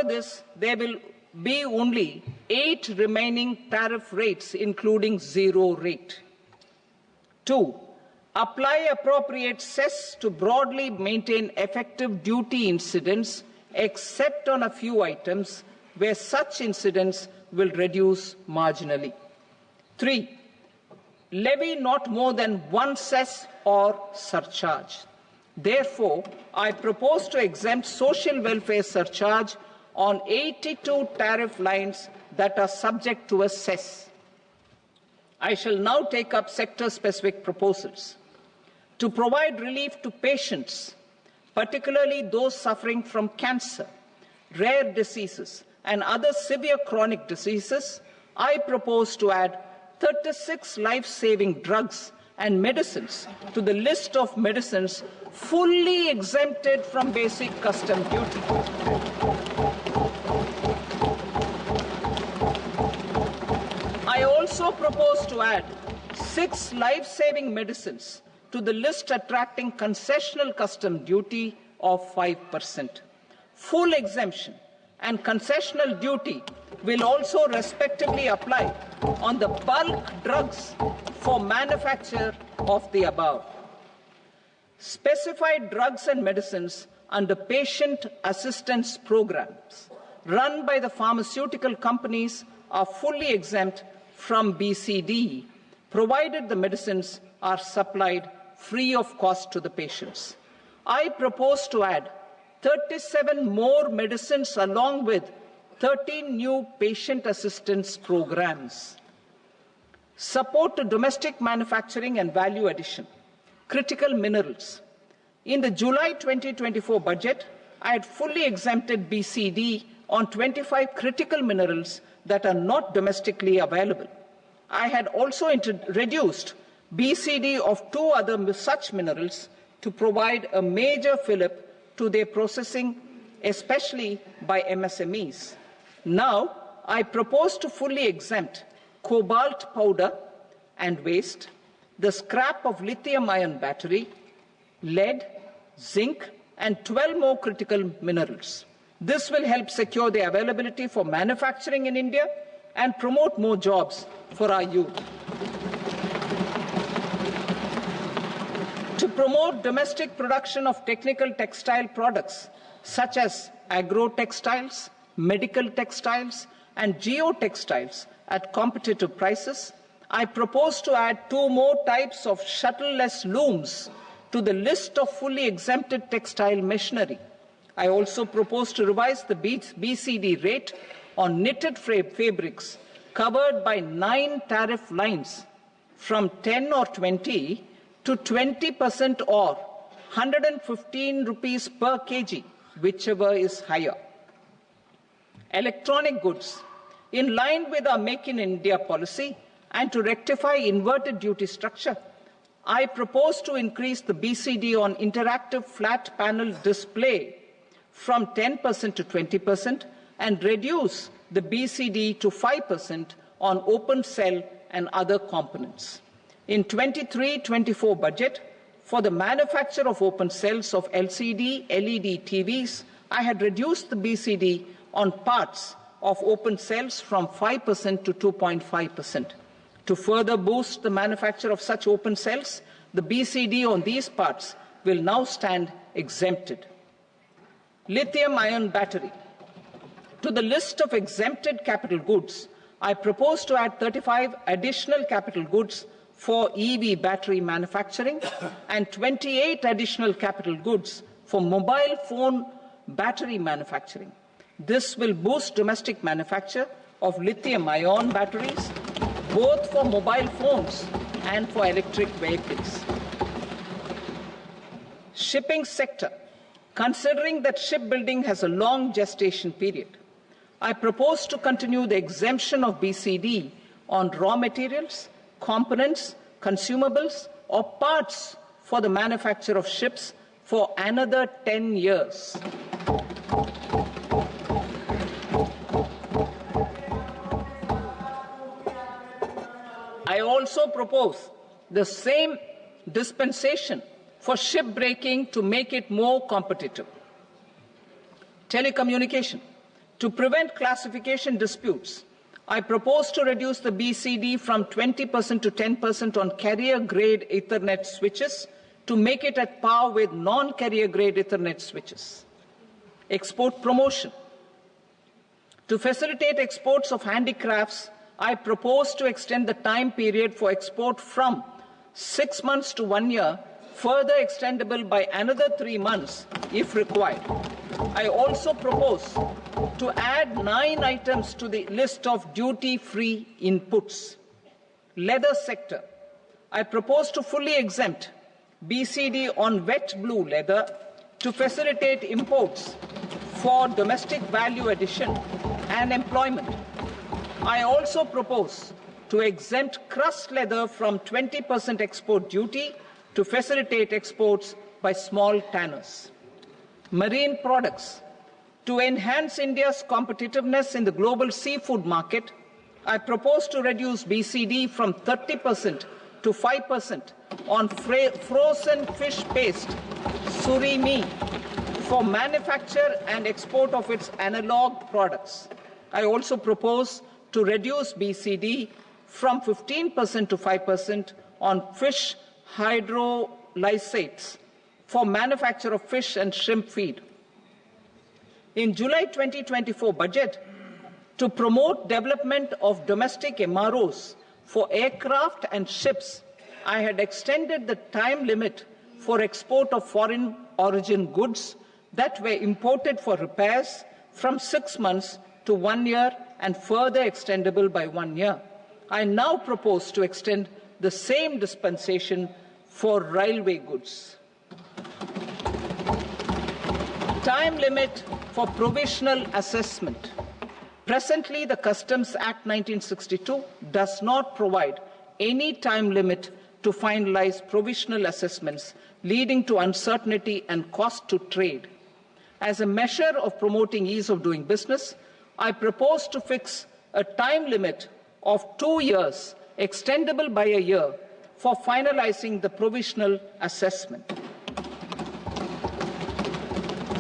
this, there will be only 8 remaining tariff rates, including 0 rate. 2. Apply appropriate cess to broadly maintain effective duty incidence except on a few items where such incidents will reduce marginally. 3. Levy not more than one cess or surcharge. Therefore, I propose to exempt social welfare surcharge on 82 tariff lines that are subject to a cess. I shall now take up sector-specific proposals. To provide relief to patients, particularly those suffering from cancer, rare diseases, and other severe chronic diseases, I propose to add 36 life-saving drugs and medicines to the list of medicines fully exempted from basic custom duty. I also propose to add 6 life-saving medicines to the list attracting concessional custom duty of 5%. Full exemption and concessional duty will also respectively apply on the bulk drugs for manufacture of the above. Specified drugs and medicines under patient assistance programs run by the pharmaceutical companies are fully exempt from BCD, provided the medicines are supplied free of cost to the patients. I propose to add 37 more medicines along with 13 new patient assistance programs. Support to domestic manufacturing and value addition. Critical minerals. In the July 2024 budget, I had fully exempted BCD on 25 critical minerals that are not domestically available. I had also reduced BCD of 2 other such minerals to provide a major fillip to their processing, especially by MSMEs. Now, I propose to fully exempt cobalt powder and waste, the scrap of lithium-ion battery, lead, zinc, and 12 more critical minerals. This will help secure the availability for manufacturing in India and promote more jobs for our youth. To promote domestic production of technical textile products such as agro-textiles, medical textiles, and geotextiles at competitive prices, I propose to add 2 more types of shuttle-less looms to the list of fully exempted textile machinery. I also propose to revise the BCD rate on knitted fabrics covered by 9 tariff lines from 10 or 20 to 20% or 115 rupees per kg, whichever is higher. Electronic goods. In line with our Make in India policy and to rectify inverted duty structure, I propose to increase the BCD on interactive flat panel display from 10% to 20% and reduce the BCD to 5% on open cell and other components. In 23-24 budget, for the manufacture of open cells of LCD, LED TVs, I had reduced the BCD on parts of open cells from 5% to 2.5%. To further boost the manufacture of such open cells, the BCD on these parts will now stand exempted. Lithium-ion battery. To the list of exempted capital goods, I propose to add 35 additional capital goods for EV battery manufacturing and 28 additional capital goods for mobile phone battery manufacturing. This will boost domestic manufacture of lithium-ion batteries, both for mobile phones and for electric vehicles. Shipping sector. Considering that shipbuilding has a long gestation period, I propose to continue the exemption of BCD on raw materials, components, consumables, or parts for the manufacture of ships for another 10 years. I also propose the same dispensation for shipbreaking to make it more competitive. Telecommunication. To prevent classification disputes, I propose to reduce the BCD from 20% to 10% on carrier-grade Ethernet switches to make it at par with non-carrier-grade Ethernet switches. Export promotion. To facilitate exports of handicrafts, I propose to extend the time period for export from 6 months to 1 year, further extendable by another 3 months if required. I also propose to add 9 items to the list of duty-free inputs. Leather sector. I propose to fully exempt BCD on wet blue leather to facilitate imports for domestic value addition and employment. I also propose to exempt crust leather from 20% export duty to facilitate exports by small tanners. Marine products. To enhance India's competitiveness in the global seafood market, I propose to reduce BCD from 30% to 5% on frozen fish paste, surimi, for manufacture and export of its analog products. I also propose to reduce BCD from 15% to 5% on fish hydrolysates for manufacture of fish and shrimp feed. In July 2024 budget, to promote development of domestic MROs for aircraft and ships, I had extended the time limit for export of foreign origin goods that were imported for repairs from 6 months to 1 year and further extendable by 1 year. I now propose to extend the same dispensation for railway goods. Time limit for provisional assessment. Presently, the Customs Act 1962 does not provide any time limit to finalize provisional assessments, leading to uncertainty and cost to trade. As a measure of promoting ease of doing business, I propose to fix a time limit of 2 years, extendable by a year, for finalizing the provisional assessment.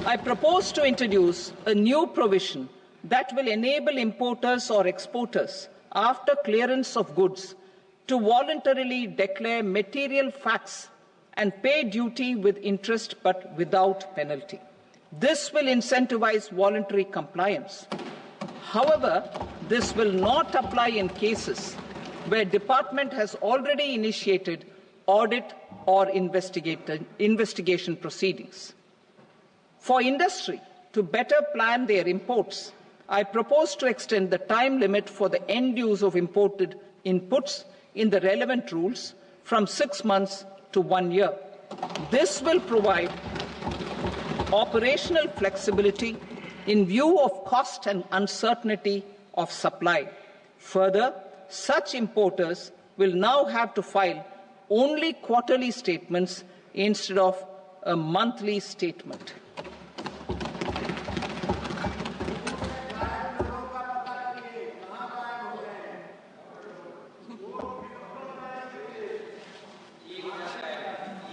I propose to introduce a new provision that will enable importers or exporters, after clearance of goods, to voluntarily declare material facts and pay duty with interest but without penalty. This will incentivize voluntary compliance. However, this will not apply in cases where department has already initiated audit or investigation proceedings. For industry to better plan their imports, I propose to extend the time limit for the end use of imported inputs in the relevant rules from 6 months to 1 year. This will provide operational flexibility in view of cost and uncertainty of supply. Further, such importers will now have to file only quarterly statements instead of a monthly statement.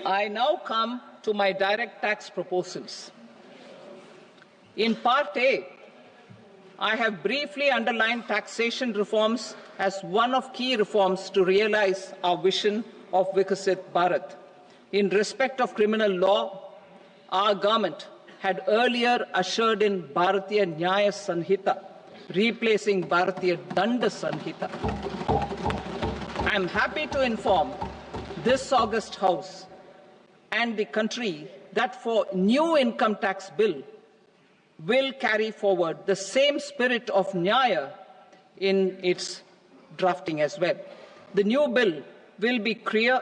I now come to my direct tax proposals. In Part A, I have briefly underlined taxation reforms as one of key reforms to realize our vision of Vikasit Bharat. In respect of criminal law, our government had earlier ushered in Bharatiya Nyaya Sanhita, replacing Bharatiya Danda Sanhita. I am happy to inform this august House and the country that for new income tax bill will carry forward the same spirit of Nyaya in its drafting as well. The new bill will be clear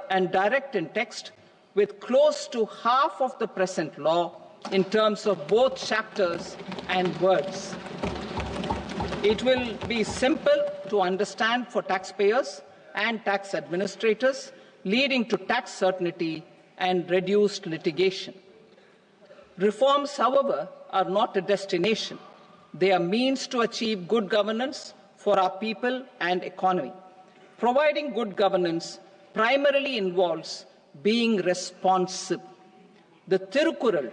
and direct in text, with close to half of the present law in terms of both chapters and words. It will be simple to understand for taxpayers and tax administrators, leading to tax certainty and reduced litigation. Reforms, however, are not a destination. They are means to achieve good governance for our people and economy. Providing good governance primarily involves being responsive. The Tirukural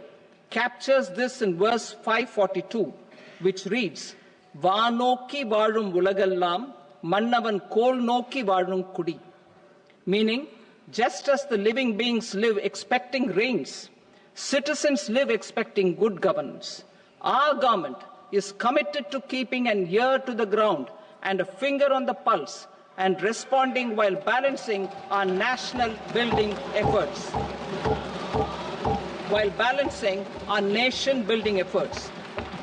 captures this in verse 542, which reads, "Vaanokki vaazhum ulagallam, mannavan kol nokki vaazhum kudi," meaning, just as the living beings live expecting rains, Citizens live expecting good governance. Our government is committed to keeping an ear to the ground and a finger on the pulse and responding while balancing our national building efforts.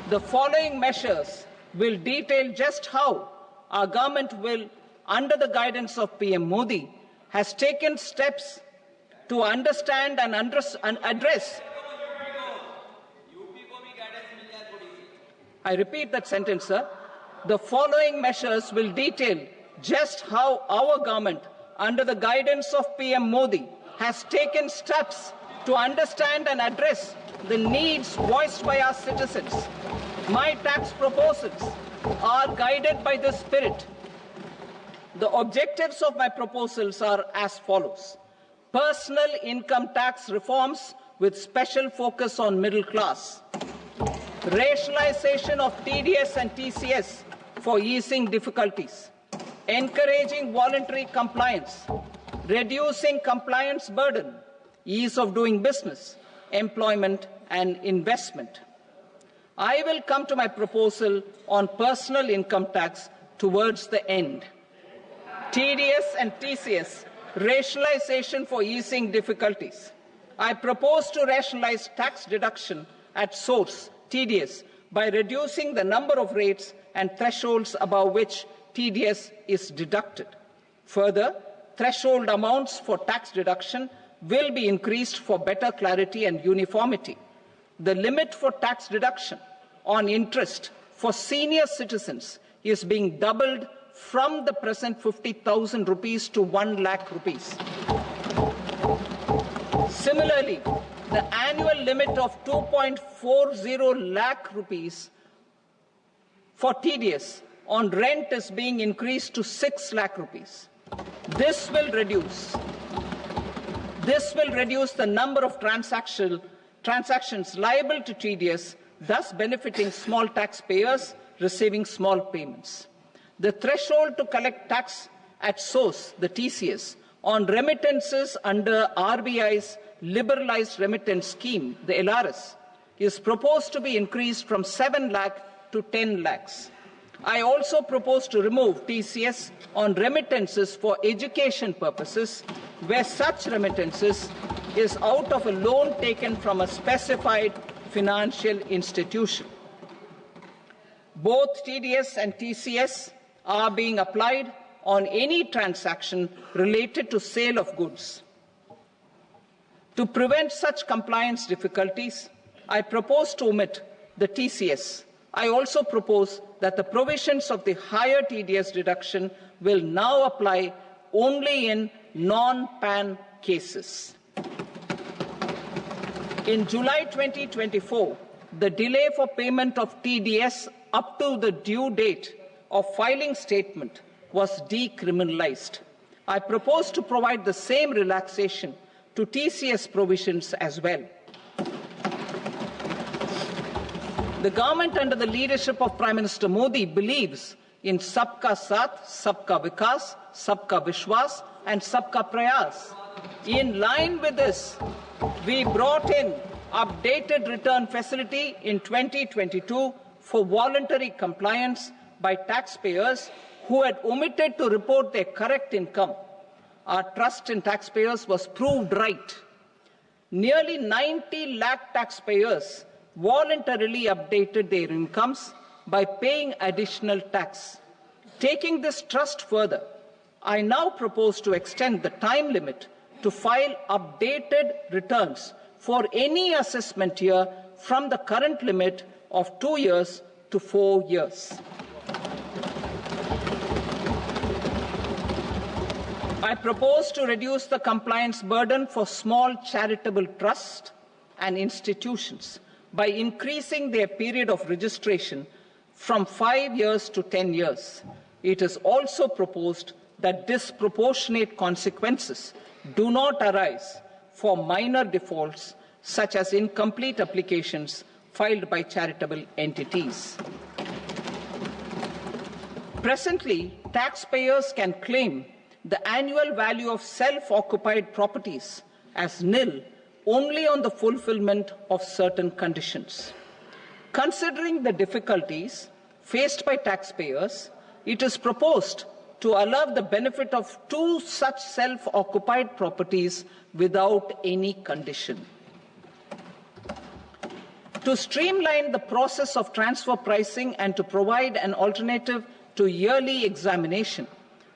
The following measures will detail just how our government will, under the guidance of PM Modi, has taken steps to understand and address. I repeat that sentence, sir. The following measures will detail just how our government, under the guidance of PM Modi, has taken steps to understand and address the needs voiced by our citizens. My tax proposals are guided by this spirit. The objectives of my proposals are as follows. Personal income tax reforms with special focus on middle class. Rationalization of TDS and TCS for easing difficulties. Encouraging voluntary compliance. Reducing compliance burden. Ease of doing business, employment and investment. I will come to my proposal on personal income tax towards the end. TDS and TCS, rationalization for easing difficulties. I propose to rationalize tax deduction at source, TDS, by reducing the number of rates and thresholds above which TDS is deducted. Further, threshold amounts for tax deduction will be increased for better clarity and uniformity. The limit for tax deduction on interest for senior citizens is being doubled from the present 50,000 rupees to 1 lakh rupees. Similarly, the annual limit of 2.40 lakh rupees for TDS on rent is being increased to 6 lakh rupees. This will reduce the number of transactions liable to TDS, thus benefiting small taxpayers receiving small payments. The threshold to collect tax at source, the TCS, on remittances under RBI's liberalized remittance scheme, the LRS, is proposed to be increased from 7 lakh to 10 lakhs. I also propose to remove TCS on remittances for education purposes, where such remittances is out of a loan taken from a specified financial institution. Both TDS and TCS are being applied on any transaction related to sale of goods. To prevent such compliance difficulties, I propose to omit the TCS. I also propose that the provisions of the higher TDS deduction will now apply only in non-PAN cases. In July 2024, the delay for payment of TDS up to the due date of filing statement was decriminalized. I propose to provide the same relaxation to TCS provisions as well. The government under the leadership of Prime Minister Modi believes in Sabka Saath, Sabka Vikas, Sabka Vishwas and Sabka Prayas. In line with this, we brought in updated return facility in 2022 for voluntary compliance by taxpayers who had omitted to report their correct income. Our trust in taxpayers was proved right. Nearly 90 lakh taxpayers voluntarily updated their incomes by paying additional tax. Taking this trust further, I now propose to extend the time limit to file updated returns for any assessment year from the current limit of 2 years to 4 years. I propose to reduce the compliance burden for small charitable trusts and institutions by increasing their period of registration from 5 years to 10 years. It is also proposed that disproportionate consequences do not arise for minor defaults such as incomplete applications filed by charitable entities. Presently, taxpayers can claim the annual value of self-occupied properties as nil only on the fulfillment of certain conditions. Considering the difficulties faced by taxpayers, it is proposed to allow the benefit of 2 such self-occupied properties without any condition. To streamline the process of transfer pricing and to provide an alternative to yearly examination,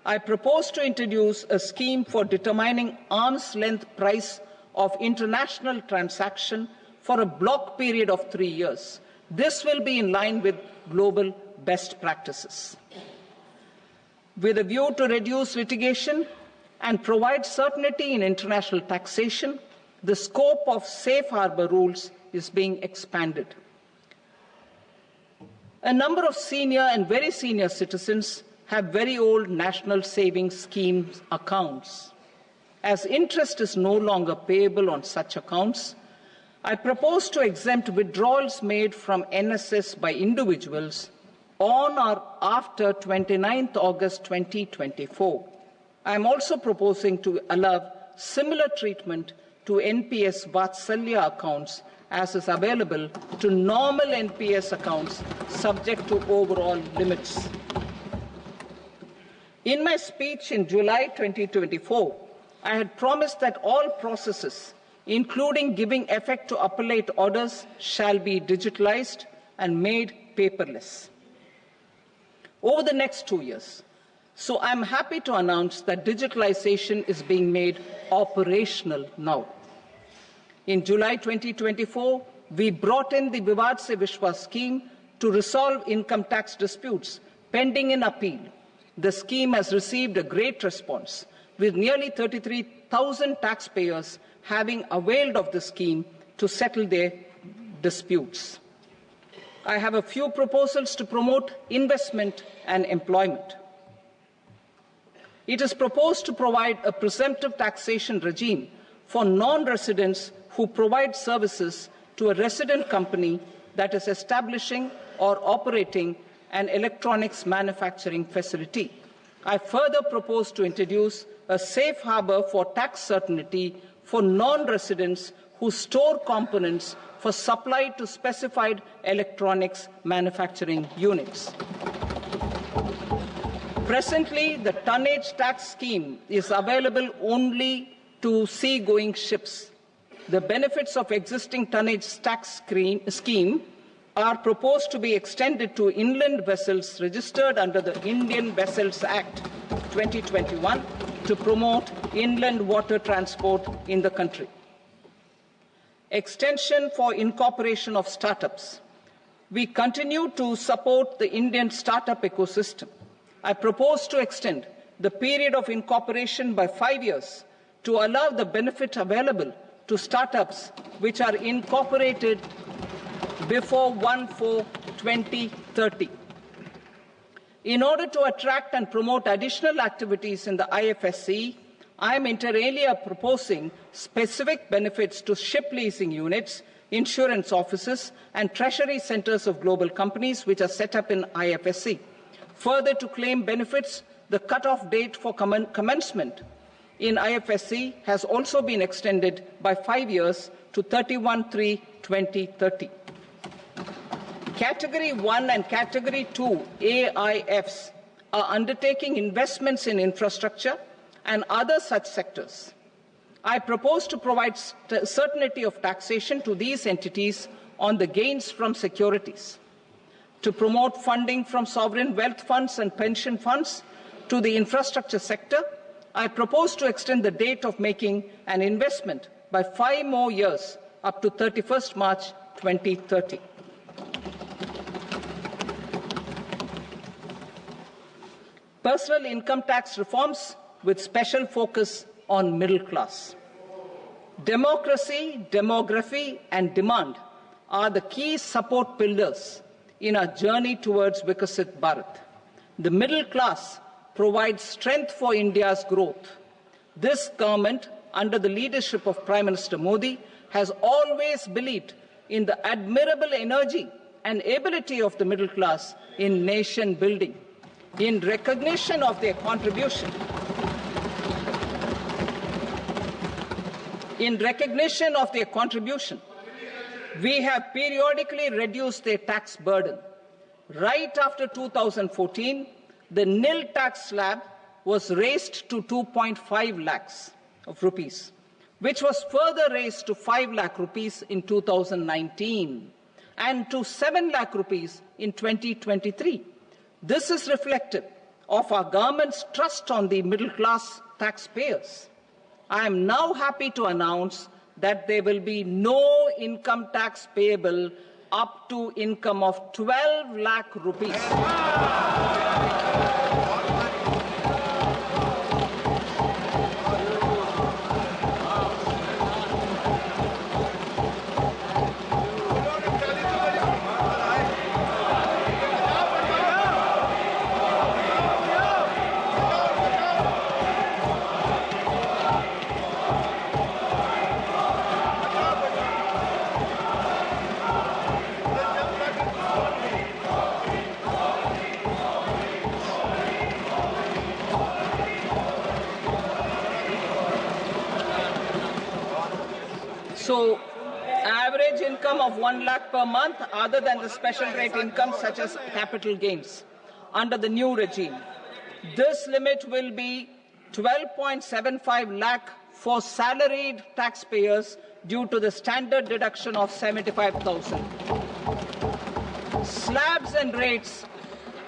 I propose to introduce a scheme for determining arm's length price of international transaction for a block period of 3 years. This will be in line with global best practices. With a view to reduce litigation and provide certainty in international taxation, the scope of safe harbor rules is being expanded. A number of senior and very senior citizens have very old national savings schemes accounts. As interest is no longer payable on such accounts, I propose to exempt withdrawals made from NSS by individuals on or after 29th August 2024. I am also proposing to allow similar treatment to NPS Vatsalya accounts as is available to normal NPS accounts subject to overall limits. In my speech in July 2024, I had promised that all processes, including giving effect to appellate orders, shall be digitalized and made paperless over the next 2 years. So I'm happy to announce that digitalization is being made operational now. In July 2024, we brought in the Vivad Se Vishwas scheme to resolve income tax disputes pending in appeal. The scheme has received a great response, with nearly 33,000 taxpayers having availed of the scheme to settle their disputes. I have a few proposals to promote investment and employment. It is proposed to provide a presumptive taxation regime for non-residents who provide services to a resident company that is establishing or operating an electronics manufacturing facility. I further propose to introduce a safe harbor for tax certainty for non-residents who store components for supply to specified electronics manufacturing units. Presently, the tonnage tax scheme is available only to sea-going ships. The benefits of existing tonnage tax scheme are proposed to be extended to inland vessels registered under the Indian Vessels Act 2021 to promote inland water transport in the country. Extension for incorporation of startups. We continue to support the Indian startup ecosystem. I propose to extend the period of incorporation by 5 years to allow the benefit available to startups which are incorporated before 1/4/2030. In order to attract and promote additional activities in the IFSC, I am inter alia proposing specific benefits to ship leasing units, insurance offices, and treasury centers of global companies which are set up in IFSC. Further, to claim benefits, the cut-off date for commencement in IFSC has also been extended by 5 years to 31/3/2030. Category 1 and Category 2 AIFs are undertaking investments in infrastructure and other such sectors. I propose to provide certainty of taxation to these entities on the gains from securities, to promote funding from sovereign wealth funds and pension funds to the infrastructure sector. I propose to extend the date of making an investment by 5 more years up to 31st March 2030. Personal income tax reforms with special focus on middle class. Democracy, demography, and demand are the key support pillars in our journey towards Vikasit Bharat. The middle class provides strength for India's growth. This government, under the leadership of Prime Minister Modi, has always believed in the admirable energy and ability of the middle class in nation building. In recognition of their contribution, In recognition of their contribution, we have periodically reduced their tax burden. Right after 2014, the nil tax slab was raised to 2.5 lakhs of rupees, which was further raised to 5 lakh rupees in 2019 and to 7 lakh rupees in 2023. This is reflective of our government's trust on the middle class taxpayers. I am now happy to announce that there will be no income tax payable up to income of 12 lakh rupees. So, average income of 1 lakh per month other than the special rate income such as capital gains under the new regime. This limit will be 12.75 lakh for salaried taxpayers due to the standard deduction of 75,000. Slabs and rates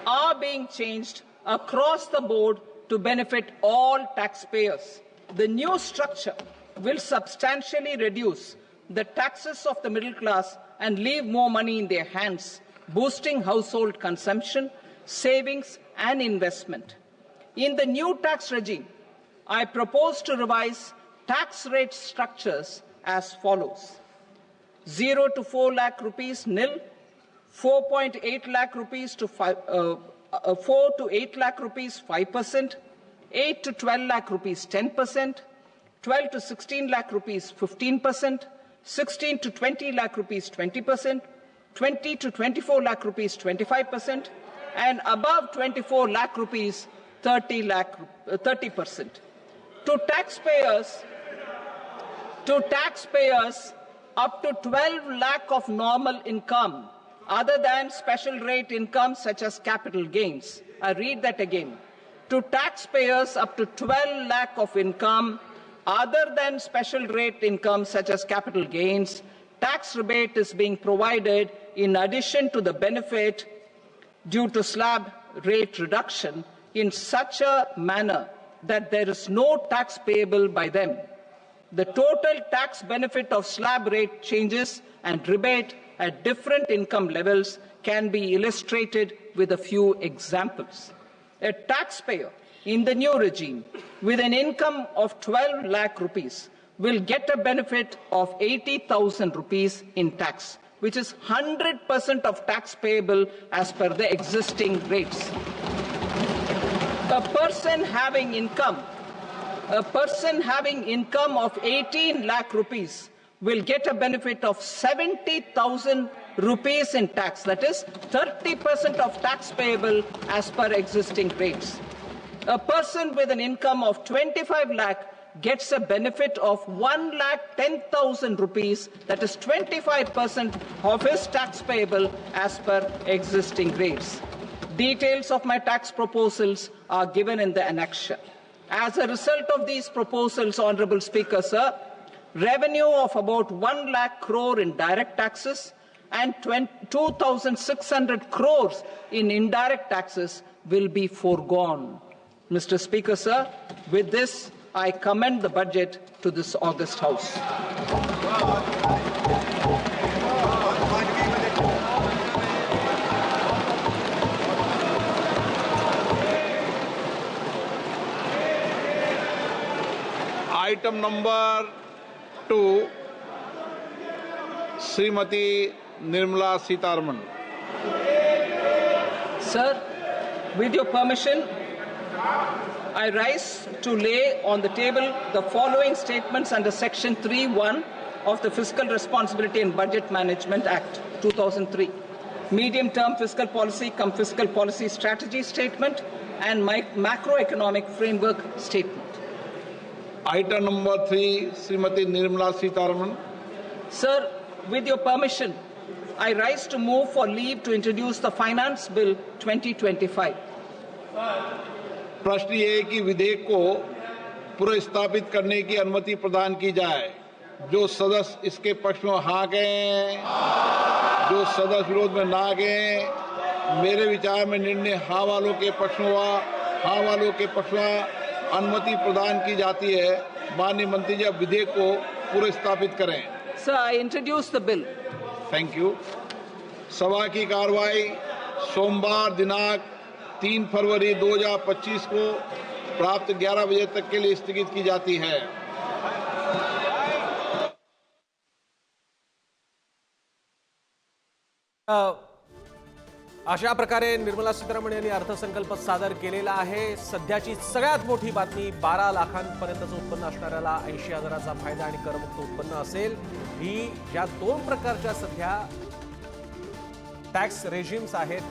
are being changed across the board to benefit all taxpayers. The new structure will substantially reduce the taxes of the middle class and leave more money in their hands, boosting household consumption, savings and investment. In the new tax regime, I propose to revise tax rate structures as follows: 0 to 4 lakh rupees nil, 4.8 lakh rupees to 4 to 8 lakh rupees 5%, 8 to 12 lakh rupees 10%, 12 to 16 lakh rupees 15%, 16 to 20 lakh rupees 20%, 20 to 24 lakh rupees 25%, and above 24 lakh rupees 30%. To taxpayers up to 12 lakh of normal income other than special rate income such as capital gains. I read that again. To taxpayers up to 12 lakh of income other than special rate income such as capital gains, tax rebate is being provided in addition to the benefit due to slab rate reduction in such a manner that there is no tax payable by them. The total tax benefit of slab rate changes and rebate at different income levels can be illustrated with a few examples. A taxpayer in the new regime with an income of 12 lakh rupees will get a benefit of 80,000 rupees in tax, which is 100% of tax payable as per the existing rates. A person having income of 18 lakh rupees will get a benefit of 70,000 rupees in tax, that is 30% of tax payable as per existing rates. A person with an income of 25 lakh gets a benefit of 1,10,000 rupees, that is 25% of his tax payable as per existing rates. Details of my tax proposals are given in the annexure. As a result of these proposals, Honourable Speaker, sir, revenue of about 1 lakh crore in direct taxes and 2,600 crores in indirect taxes will be foregone. Mr. Speaker, sir, with this, I commend the budget to this august House. Item number 2, Srimati Nirmala Sitharaman. Sir, with your permission, I rise to lay on the table the following statements under Section 3(1) of the Fiscal Responsibility and Budget Management Act 2003, medium-term fiscal policy cum fiscal policy strategy statement and my macroeconomic framework statement. Item number 3, Srimati Nirmala Sitharaman. Sir, with your permission, I rise to move for leave to introduce the Finance Bill 2025. प्रश्न ये है कि विधेयक को पुनर्स्थापित करने की अनुमति प्रदान की जाए। जो सदस्य इसके पक्ष में हाँ गए, जो सदस्य विरोध में ना गए, मेरे विचार में निर्णय हाँ वालों के पक्ष में हुआ। हाँ वालों के पक्ष में अनुमति प्रदान की जाती है। माननीय मंत्री जी, अब विधेयक को पुनर्स्थापित करें। Sir, I introduce the bill. Thank you. सभा की कार्रवाई सोमवार दिनांक 3 फरवरी 2025 को प्राप्त 11 बजे तक के लिए स्थगित की जाती है। अशा प्रकारे निर्मला सीतारामन यांनी अर्थसंकल्प सादर केलेला आहे। सध्याची सगळ्यात मोठी बातमी 12 लाखांपर्यंतचं उत्पन्न असणाऱ्याला 80,000चा फायदा आणि करमुक्त उत्पन्न असेल। ही या दोन प्रकारच्या सध्या टॅक्स रेजिम्स आहेत,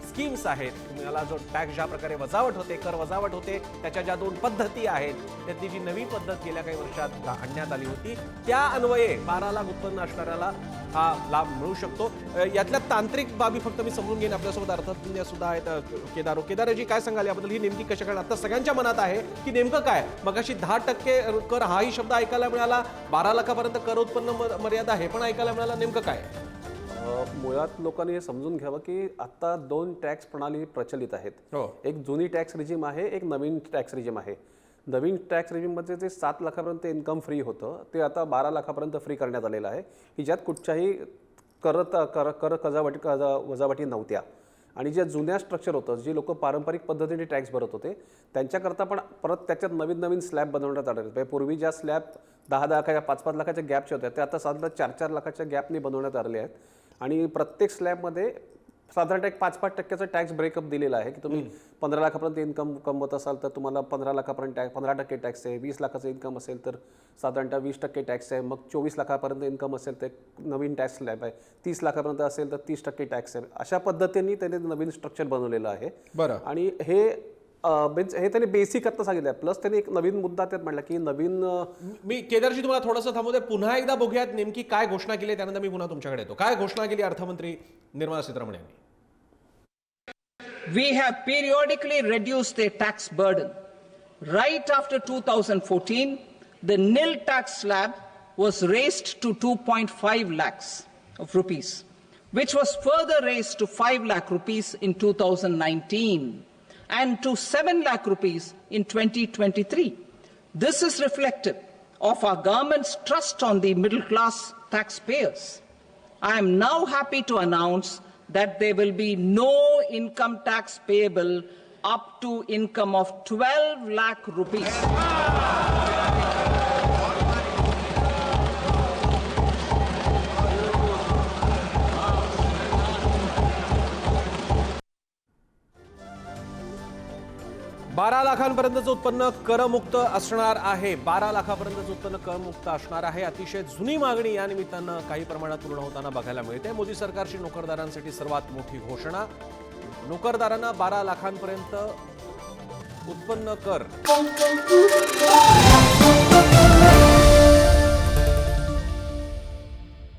स्कीम्स आहेत। तुम्हाला जो टॅक्स ज्या प्रकारे वजावट होते, कर वजावट होते, त्याच्या ज्या दोन पद्धती आहेत, त्यातली जी नवी पद्धत गेल्या काही वर्षात आणण्यात आली होती, त्या अन्वये 12 लाख उत्पन्न असणाऱ्याला हा लाभ मिळू शकतो। यातल्या तांत्रिक बाबी फक्त मी समजून घेईन। आपल्यासोबत अर्थतज्ञ सुद्धा आहेत केदारजी, काय सांगाल याबद्दल? ही नेमकी कशा कारण आता सगळ्यांच्या मनात आहे की नेमकं काय? मगाशी 10% कर हाही शब्द ऐकायला मिळाला, 12 लाखापर्यंत कर उत्पन्न मर्यादा हे पण ऐकायला मिळाला, नेमकं काय? मुळात लोकांनी हे समजून घ्यावं की आता दोन टॅक्स प्रणाली प्रचलित आहेत। एक जुनी टॅक्स रिजिम आहे, एक नवीन टॅक्स रिजिम आहे। नवीन टॅक्स रिजिममध्ये जे 7 लाखापर्यंत इन्कम फ्री होतं ते आता 12 लाखापर्यंत फ्री करण्यात आलेलं आहे, की ज्यात कुठच्याही वजावटी नव्हत्या। आणि जे जुन्या स्ट्रक्चर होतं, जी लोक पारंपरिक पद्धतीने टॅक्स भरत होते त्यांच्याकरता पण परत त्याच्यात नवीन नवीन स्लॅब बनवण्यात आले आहेत। पूर्वी ज्या स्लॅब 10 लाखाच्या 5-5 लाखाच्या गॅपच्या होत्या त्या आता साधारण 4-4 लाखाच्या गॅपने बनवण्यात आले आहेत। आणि प्रत्येक स्लॅबमध्ये साधारण एक 5-5% टॅक्स ब्रेकअप दिलेला आहे, की तुम्ही 15 लाखापर्यंत इन्कम कमवत असाल तर तुम्हाला 15 लाखापर्यंत 15% टॅक्स आहे। 20 लाखाचं इन्कम असेल तर साधारणतः 20% टॅक्स आहे। मग 24 लाखापर्यंत इन्कम असेल तर नवीन टॅक्स स्लॅब आहे। 30 लाखापर्यंत असेल तर 30% टॅक्स आहे। अशा पद्धतीने त्यांनी नवीन स्ट्रक्चर बनवलेलं आहे। बरं, आणि हे त्यांनी बेसिक आता सांगितलं। प्लस त्यांनी एक नवीन मुद्दा त्यात म्हटलं की नवीन मी केदारजी तुम्हाला थोडंसं थांबू दे, पुन्हा एकदा बघूयात नेमकी काय घोषणा केली, त्यानंतर मी पुन्हा तुमच्याकडे येतो। काय घोषणा केली अर्थमंत्री निर्मला सीतारामन यांनी? We have periodically reduced their tax burden. Right after 2014, the nil tax slab was raised to 2.5 lakhs of rupees, which was further raised to 5 lakh rupees in 2019 and to 7 lakh rupees in 2023. This is reflective of our government's trust on the middle class taxpayers. I am now happy to announce that there will be no income tax payable up to income of 12 lakh rupees. 12 लाखांपर्यंतचं उत्पन्न करमुक्त असणार आहे। 12 लाखापर्यंतचं उत्पन्न करमुक्त असणार आहे। अतिशय जुनी मागणी या निमित्तानं काही प्रमाणात पूर्ण होताना बघायला मिळते। मोदी सरकारची नोकरदारांसाठी सर्वात मोठी घोषणा, नोकरदारांना 12 लाखांपर्यंत उत्पन्न कर